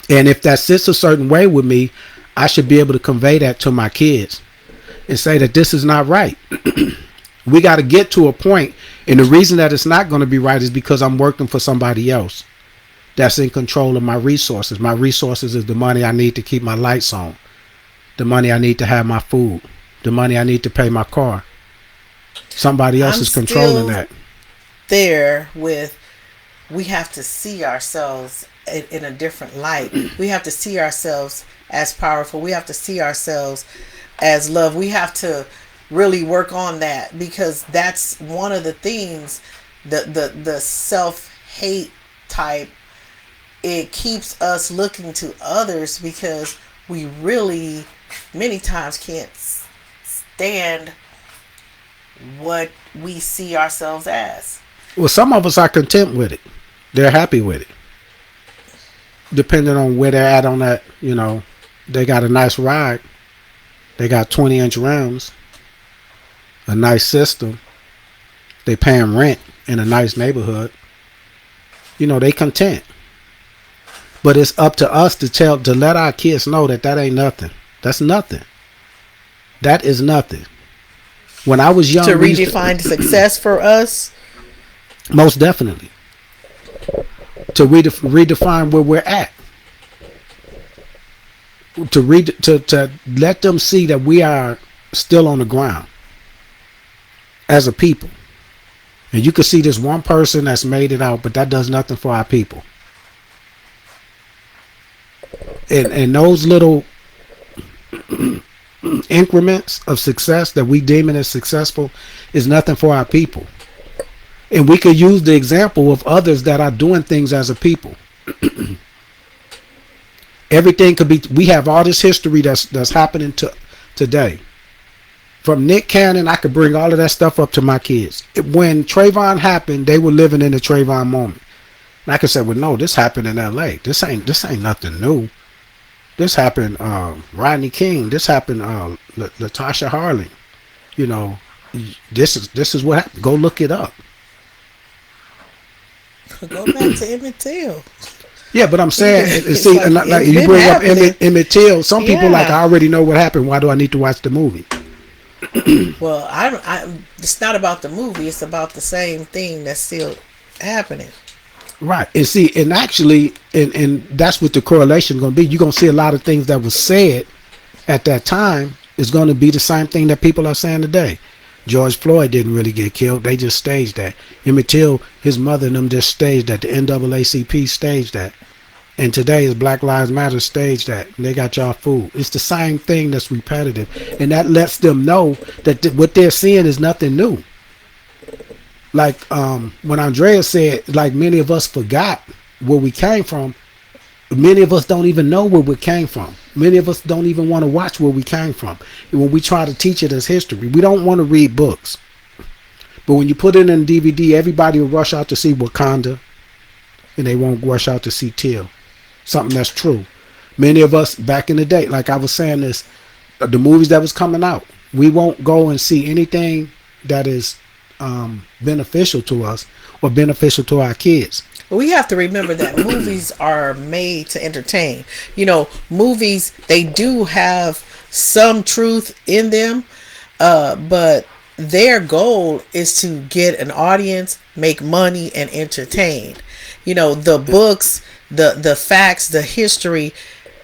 And if that sits a certain way with me, I should be able to convey that to my kids and say that this is not right. We got to get to a point, and the reason that it's not going to be right is because I'm working for somebody else that's in control of my resources. My resources is the money I need to keep my lights on, the money I need to have my food, the money I need to pay my car. Somebody else I'm is controlling still that. there with, we have to see ourselves in a different light. We have to see ourselves as powerful. We have to see ourselves as love. We have to really work on that, because that's one of the things, the self-hate type, it keeps us looking to others because we really many times can't stand what we see ourselves as. Well, some of us are content with it. They're happy with it. Depending on where they're at on that, you know, they got a nice ride. They got 20-inch rims, a nice system. They paying rent in a nice neighborhood. You know, they content. But it's up to us to let our kids know that ain't nothing. That's nothing. That is nothing. When I was young, To redefine success for us. Most definitely. To redefine where we're at. To let them see that we are still on the ground as a people. And you can see this one person that's made it out, but that does nothing for our people. And those little increments of success that we deem it as successful is nothing for our people. And we could use the example of others that are doing things as a people. Everything could be, we have all this history that's happening today. From Nick Cannon, I could bring all of that stuff up to my kids. When Trayvon happened, they were living in the Trayvon moment. And I could say, well, no, this happened in LA. This ain't nothing new. This happened, Rodney King. This happened, Latasha Harling. You know, this is what happened. Go look it up. Go back to Emmett Till. Yeah, but I'm saying, It's see, like, and like it's you been bring up happening. Emmett Till. Some people like, Yeah. I already know what happened. Why do I need to watch the movie? Well, it's not about the movie. It's about the same thing that's still happening. Right. And see, and actually, and that's what the correlation is going to be. You're going to see a lot of things that was said at that time is going to be the same thing that people are saying today. George Floyd didn't really get killed. They just staged that. Emmett Till, his mother and them just staged that. The NAACP staged that. And today is Black Lives Matter staged that. And they got y'all fooled. It's the same thing that's repetitive. And that lets them know that what they're seeing is nothing new. Like when Andrea said, like many of us forgot where we came from. Many of us don't even know where we came from. Many of us don't even want to watch where we came from. And when we try to teach it as history, we don't want to read books. But when you put it in DVD, everybody will rush out to see Wakanda, and they won't rush out to see Till. Something that's true. Many of us back in the day, like I was saying this, the movies that was coming out, we won't go and see anything that is beneficial to us or beneficial to our kids. We have to remember that movies are made to entertain. You know, movies, they do have some truth in them, but their goal is to get an audience, make money, and entertain. The books, the facts, the history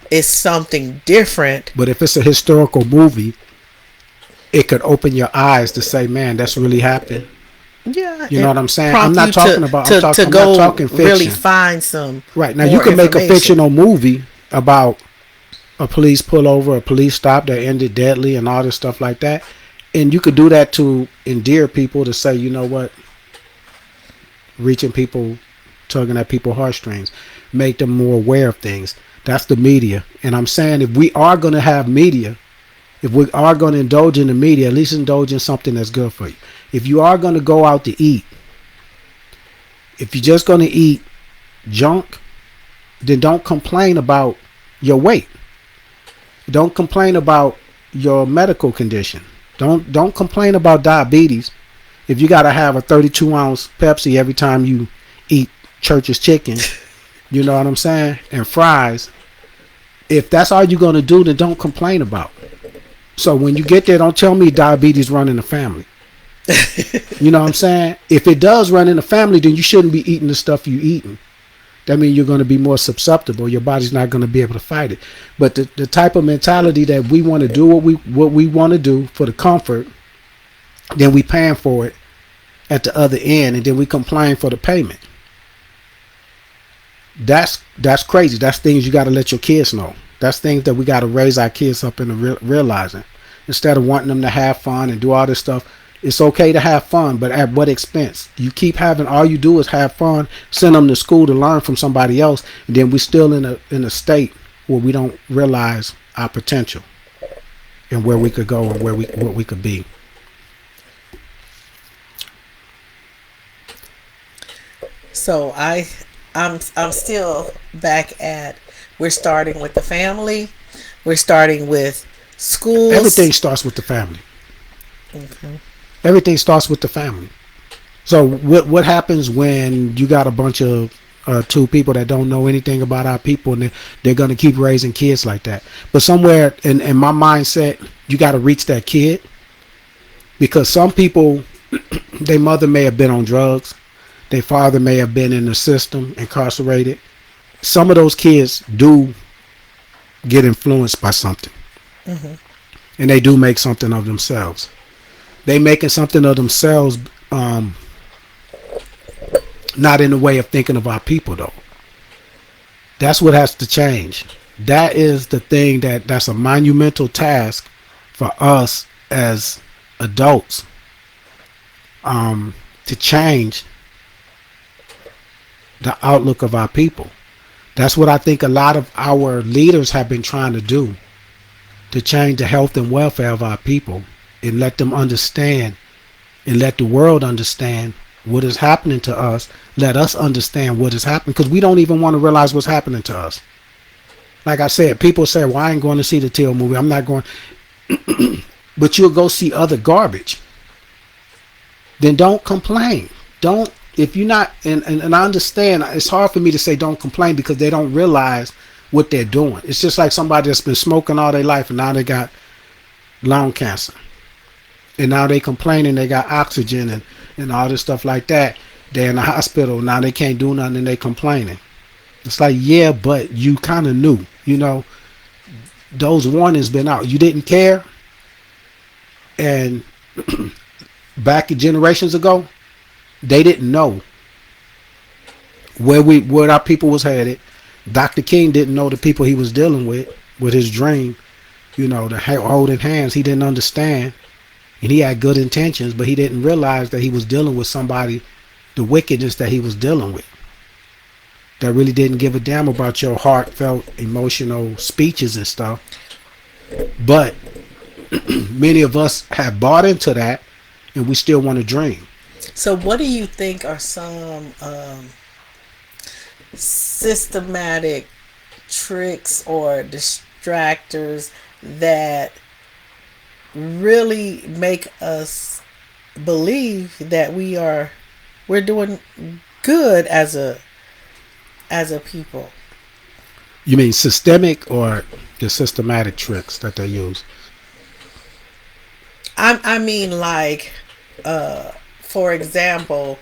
is something different. But if it's a historical movie, it could open your eyes to say, man, that's really happened. Yeah, You know and what I'm saying? I'm prompt you not talking to about. to I'm not go talking really fiction. find some Right now, you more can make a information. fictional movie about a police pullover, a police stop that ended deadly, and all this stuff like that. And you could do that to endear people, to say, you know what, reaching people, tugging at people's heartstrings, make them more aware of things. That's the media. And I'm saying, if we are going to have media, if we are going to indulge in the media, at least indulge in something that's good for you. If you are going to go out to eat, if you're just going to eat junk, then don't complain about your weight. Don't complain about your medical condition. Don't complain about diabetes. If you got to have a 32-ounce Pepsi every time you eat Church's chicken, you know what I'm saying, and fries. If that's all you're going to do, then don't complain about it. So when you get there, don't tell me diabetes run in the family. You know what I'm saying? If it does run in the family, then you shouldn't be eating the stuff you eating. That means you're going to be more susceptible. Your body's not going to be able to fight it. But the type of mentality that we want to do what we want to do for the comfort, then we paying for it at the other end, and then we complain for the payment. That's crazy. That's things you got to let your kids know. That's things that we got to raise our kids up into realizing. Instead of wanting them to have fun and do all this stuff, it's okay to have fun, but at what expense? You keep having, all you do is have fun, send them to school to learn from somebody else, and then we still in a state where we don't realize our potential and where we could go and what we could be. So I'm still back at, we're starting with the family. We're starting with schools. Everything starts with the family. Okay. Everything starts with the family. So what happens when you got a bunch of two people that don't know anything about our people, and they're going to keep raising kids like that? But somewhere in my mindset, you got to reach that kid, because some people, their mother may have been on drugs, their father may have been in the system, incarcerated. Some of those kids do get influenced by something, and they do make something of themselves. They making something of themselves, not in the way of thinking of our people, though. That's what has to change. That is the thing that's a monumental task for us as adults, to change the outlook of our people. That's what I think a lot of our leaders have been trying to do, to change the health and welfare of our people and let them understand, and let the world understand what is happening to us. Let us understand what is happening, because we don't even want to realize what's happening to us. Like I said, people say, well, I ain't going to see the Till movie. I'm not going. But you'll go see other garbage. Then don't complain. Don't, if you're not, and I understand, it's hard for me to say don't complain, because they don't realize what they're doing. It's just like somebody that's been smoking all their life and now they got lung cancer. And now they complaining they got oxygen and all this stuff like that. They're in the hospital. Now they can't do nothing and they complaining. It's like, yeah, but you kind of knew. Those warnings been out. You didn't care. And back generations ago, they didn't know where our people was headed. Dr. King didn't know the people he was dealing with his dream. The holding hands, he didn't understand. And he had good intentions, but he didn't realize that he was dealing with somebody, the wickedness that he was dealing with, that really didn't give a damn about your heartfelt, emotional speeches and stuff. But many of us have bought into that, and we still want to dream. So what do you think are some systematic tricks or distractors that really make us believe that we're doing good as a people? You mean systemic or the systematic tricks that they use? I mean, like, For example,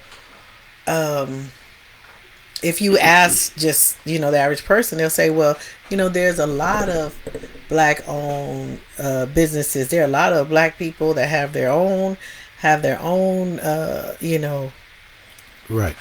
if you ask just the average person, they'll say, well, there's a lot of black owned businesses. There are a lot of black people that have their own. Right.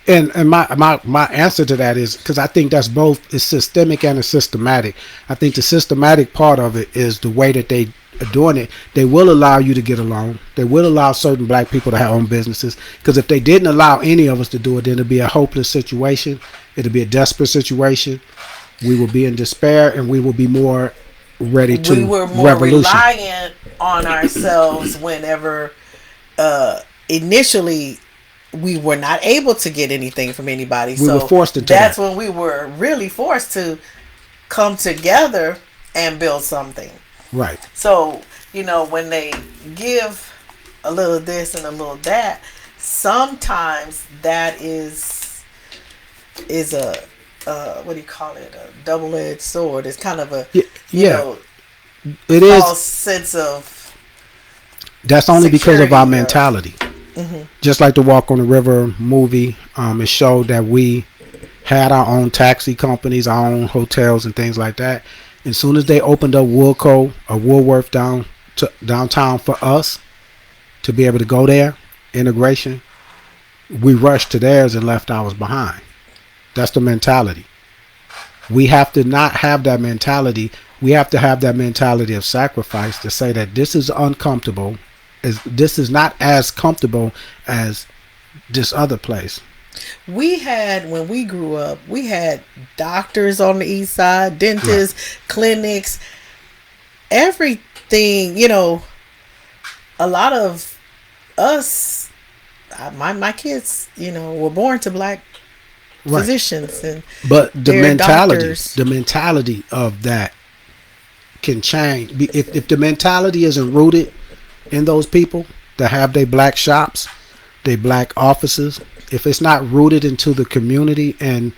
And my answer to that is because I think that's both is systemic and it's systematic. I think the systematic part of it is the way that they are doing it. They will allow you to get a loan. They will allow certain black people to have own businesses. Because if they didn't allow any of us to do it, then it'd be a hopeless situation. It'd be a desperate situation. We will be in despair, and we will be more ready We to were more revolution. reliant on ourselves whenever initially we were not able to get anything from anybody. We were So forced into that's that. when we were really forced to come together and build something. Right. So, when they give a little this and a little that, sometimes that is a what do you call it? A double edged sword. It's kind of a Yeah. you Yeah. know It is. false sense of That's only because of our security or mentality. Just like the Walk on the River movie, it showed that we had our own taxi companies, our own hotels, and things like that. And as soon as they opened up Woolco or Woolworth downtown for us to be able to go there, integration, we rushed to theirs and left ours behind. That's the mentality. We have to not have that mentality. We have to have that mentality of sacrifice to say that this is uncomfortable. This is not as comfortable as this other place. we had when we grew up. We had doctors on the east side, Right. dentists, clinics, everything. A lot of us, my kids, were born to black Right. physicians and But they're doctors. the mentality of that can change. If the mentality isn't rooted in those people that have their black shops, their black offices, if it's not rooted into the community and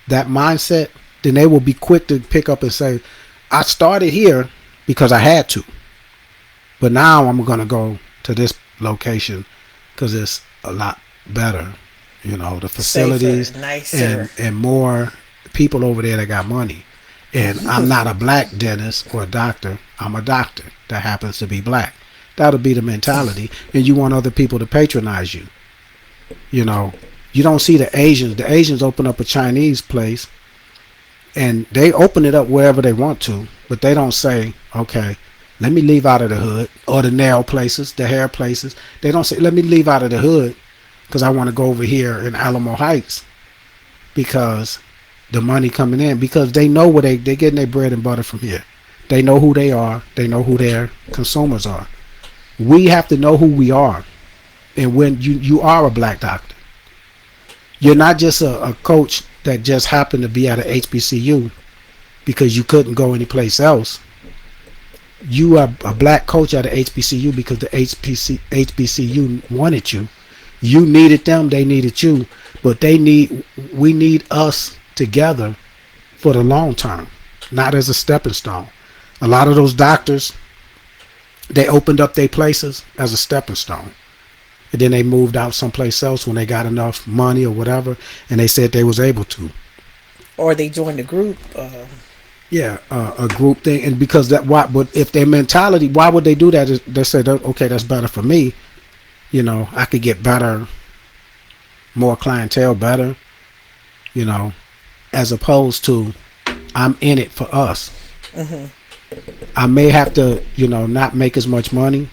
that mindset, then they will be quick to pick up and say, I started here because I had to. But now I'm going to go to this location because it's a lot better. The Safer, facilities nicer. and more people over there that got money. And I'm not a black dentist or a doctor. I'm a doctor that happens to be black. That'll be the mentality. And you want other people to patronize you. You know, you don't see the Asians. The Asians open up a Chinese place and they open it up wherever they want to, but they don't say, okay, let me leave out of the hood, or the nail places, the hair places. They don't say, let me leave out of the hood because I want to go over here in Alamo Heights because the money coming in, because they know where they're getting their bread and butter from here. They know who they are. They know who their consumers are. We have to know who we are. And when you are a black doctor, you're not just a coach that just happened to be at a HBCU because you couldn't go anyplace else. You are a black coach at a HBCU because the HBCU wanted you. You needed them, they needed you, but we need us together for the long term, not as a stepping stone. A lot of those doctors, they opened up their places as a stepping stone. And then they moved out someplace else when they got enough money or whatever, and they said they was able to. Or they joined a group. Yeah, a group thing, and because that why? But if their mentality, why would they do that? They said, okay, that's better for me. I could get better, more clientele, better. You know, as opposed to, I'm in it for us. I may have to, not make as much money,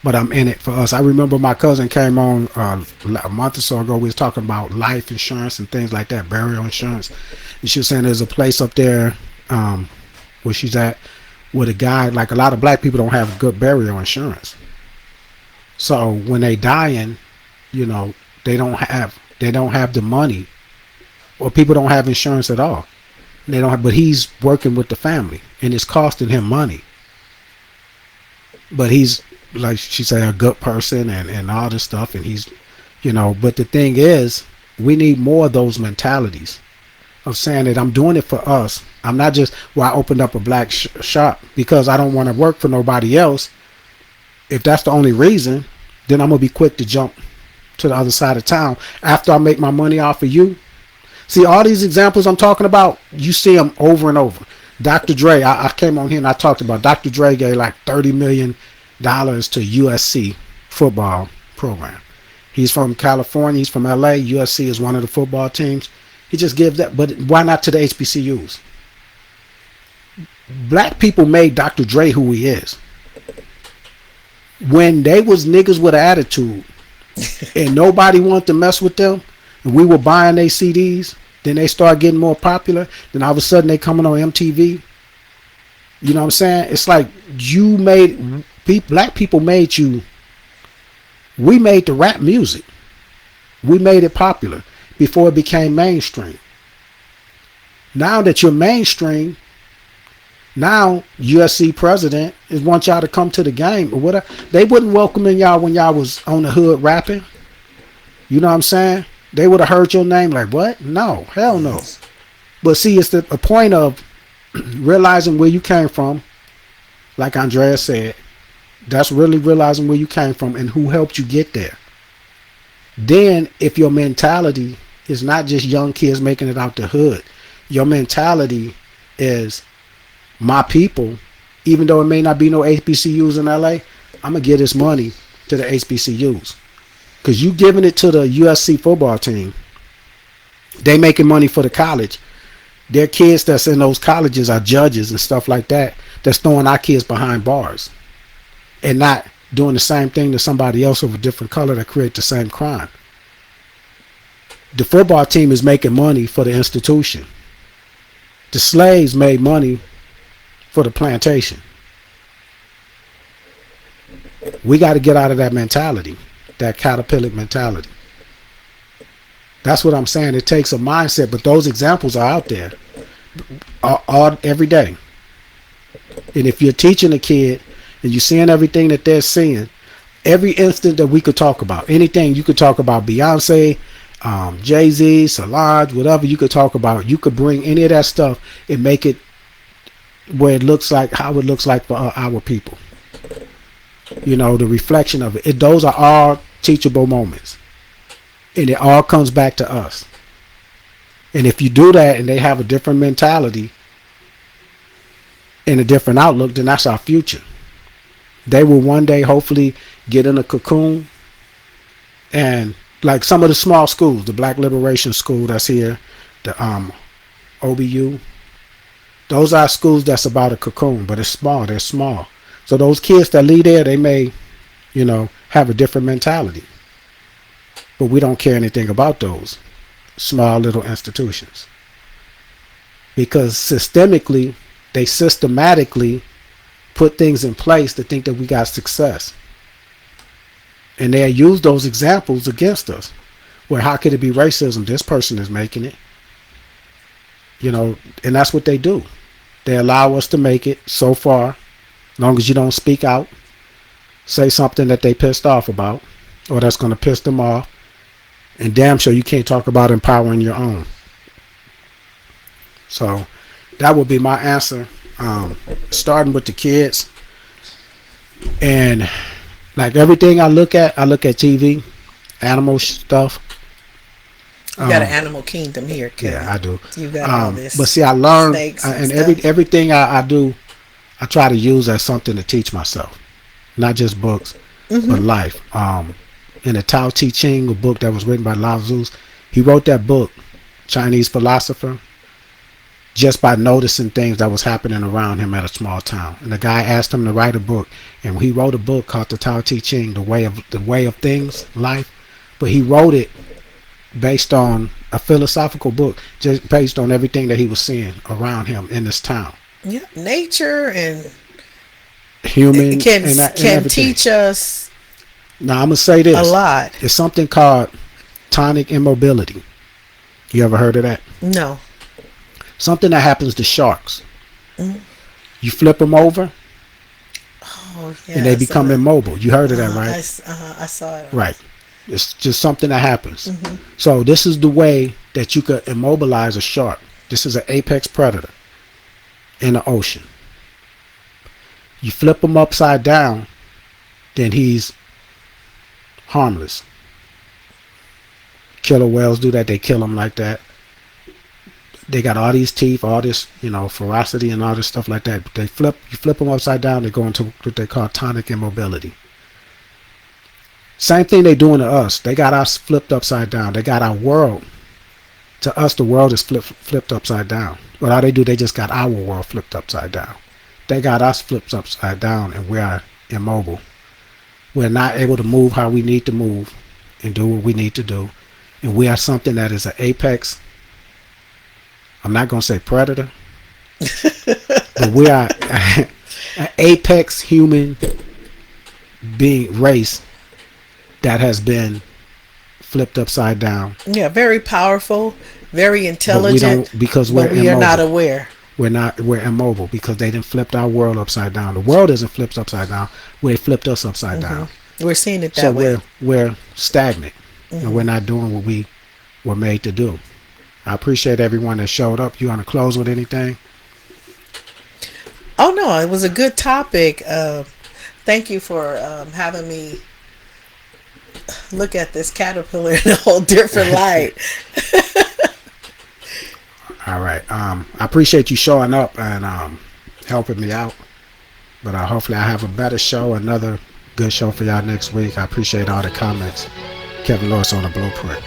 but I'm in it for us. I remember my cousin came on a month or so ago. We was talking about life insurance and things like that, burial insurance, and she was saying there's a place up there where she's at with a guy. Like a lot of black people don't have good burial insurance, so when they dying, they don't have the money, or people don't have insurance at all. They don't have, but he's working with the family, and it's costing him money. But he's, like she said, a good person and all this stuff, and he's, But the thing is, we need more of those mentalities of saying that I'm doing it for us. I'm not just, I opened up a black shop because I don't want to work for nobody else. If that's the only reason, then I'm gonna be quick to jump to the other side of town after I make my money off of you. See, all these examples I'm talking about, you see them over and over. Dr. Dre, I came on here and I talked about Dr. Dre gave like $30 million to USC football program. He's from California. He's from LA. USC is one of the football teams. He just gives that, but why not to the HBCUs? Black people made Dr. Dre who he is. When they was niggas with an attitude and nobody wanted to mess with them, and we were buying their CDs, then they start getting more popular, then all of a sudden they coming on MTV. You know what I'm saying? It's like you made, black people made you, we made the rap music. We made it popular before it became mainstream. Now that you're mainstream, now USC president is want y'all to come to the game or whatever. They wouldn't welcome in y'all when y'all was on the hood rapping. You know what I'm saying? They would have heard your name like, what? No, hell no. But see, it's a point of realizing where you came from. Like Andrea said, that's really realizing where you came from and who helped you get there. Then if your mentality is not just young kids making it out the hood, your mentality is my people, even though it may not be no HBCUs in LA, I'm going to give this money to the HBCUs. Because you giving it to the USC football team, they making money for the college. Their kids that's in those colleges are judges and stuff like that, that's throwing our kids behind bars and not doing the same thing to somebody else of a different color that create the same crime. The football team is making money for the institution. The slaves made money for the plantation. We got to get out of that mentality, that caterpillar mentality. That's what I'm saying. It takes a mindset, but those examples are out there all every day. And if you're teaching a kid and you're seeing everything that they're seeing, every instant that we could talk about, anything you could talk about, Beyonce, Jay-Z, Solange, whatever you could talk about, you could bring any of that stuff and make it where it looks like how it looks like for our people. You know, the reflection of it. Those are all teachable moments. And it all comes back to us. And if you do that and they have a different mentality and a different outlook, then that's our future. They will one day hopefully get in a cocoon, and like some of the small schools, the Black Liberation School that's here, the OBU, those are schools that's about a cocoon, but it's small. They're small. So those kids that leave there, they may, you know, have a different mentality. But we don't care anything about those small little institutions. Because systemically, they systematically put things in place to think that we got success. And they use those examples against us. Where how could it be racism? This person is making it. You know, and that's what they do. They allow us to make it so far, as long as you don't speak out, say something that they pissed off about, or that's going to piss them off, and damn sure you can't talk about empowering your own. So that would be my answer. Starting with the kids, and like everything I look at TV, animal stuff. You got an animal kingdom here, Kevin. Yeah, I do. You got all this. But see, I learned, and everything I do, I try to use as something to teach myself, not just books, but life. In the Tao Te Ching, a book that was written by Lao Tzu, he wrote that book, Chinese philosopher, just by noticing things that was happening around him at a small town. And the guy asked him to write a book, and he wrote a book called the Tao Te Ching, the way of things, life. But he wrote it based on a philosophical book, just based on everything that he was seeing around him in this town. Yeah, nature and human can teach us. Now I'm gonna say this a lot. It's something called tonic immobility. You ever heard of that? No. Something that happens to sharks. You flip them over, and they become immobile. You heard of that, right? I saw it. Right. It's just something that happens. So this is the way that you could immobilize a shark. This is an apex predator in the ocean. You flip him upside down, then he's harmless. Killer whales do that. They kill them like that. They got all these teeth, all this, ferocity and all this stuff like that. But you flip them upside down, they go into what they call tonic immobility. Same thing they doing to us. They got us flipped upside down. They got our world. To us, the world is flipped upside down. But all they do, they just got our world flipped upside down. They got us flipped upside down, and we are immobile. We're not able to move how we need to move and do what we need to do. And we are something that is an apex. I'm not going to say predator, but we are an apex human being race that has been flipped upside down. Yeah, very powerful, very intelligent. But we don't, because we're we immobile. are not aware. We're immobile because they didn't flip our world upside down. The world isn't flipped upside down. They flipped us upside down. We're seeing it that way. So we're stagnant, and we're not doing what we were made to do. I appreciate everyone that showed up. You want to close with anything? Oh no, it was a good topic. Thank you for having me look at this caterpillar in a whole different light. All right. I appreciate you showing up and helping me out. But hopefully I have a better show, another good show for y'all next week. I appreciate all the comments. Kevin Lewis on the Blueprint.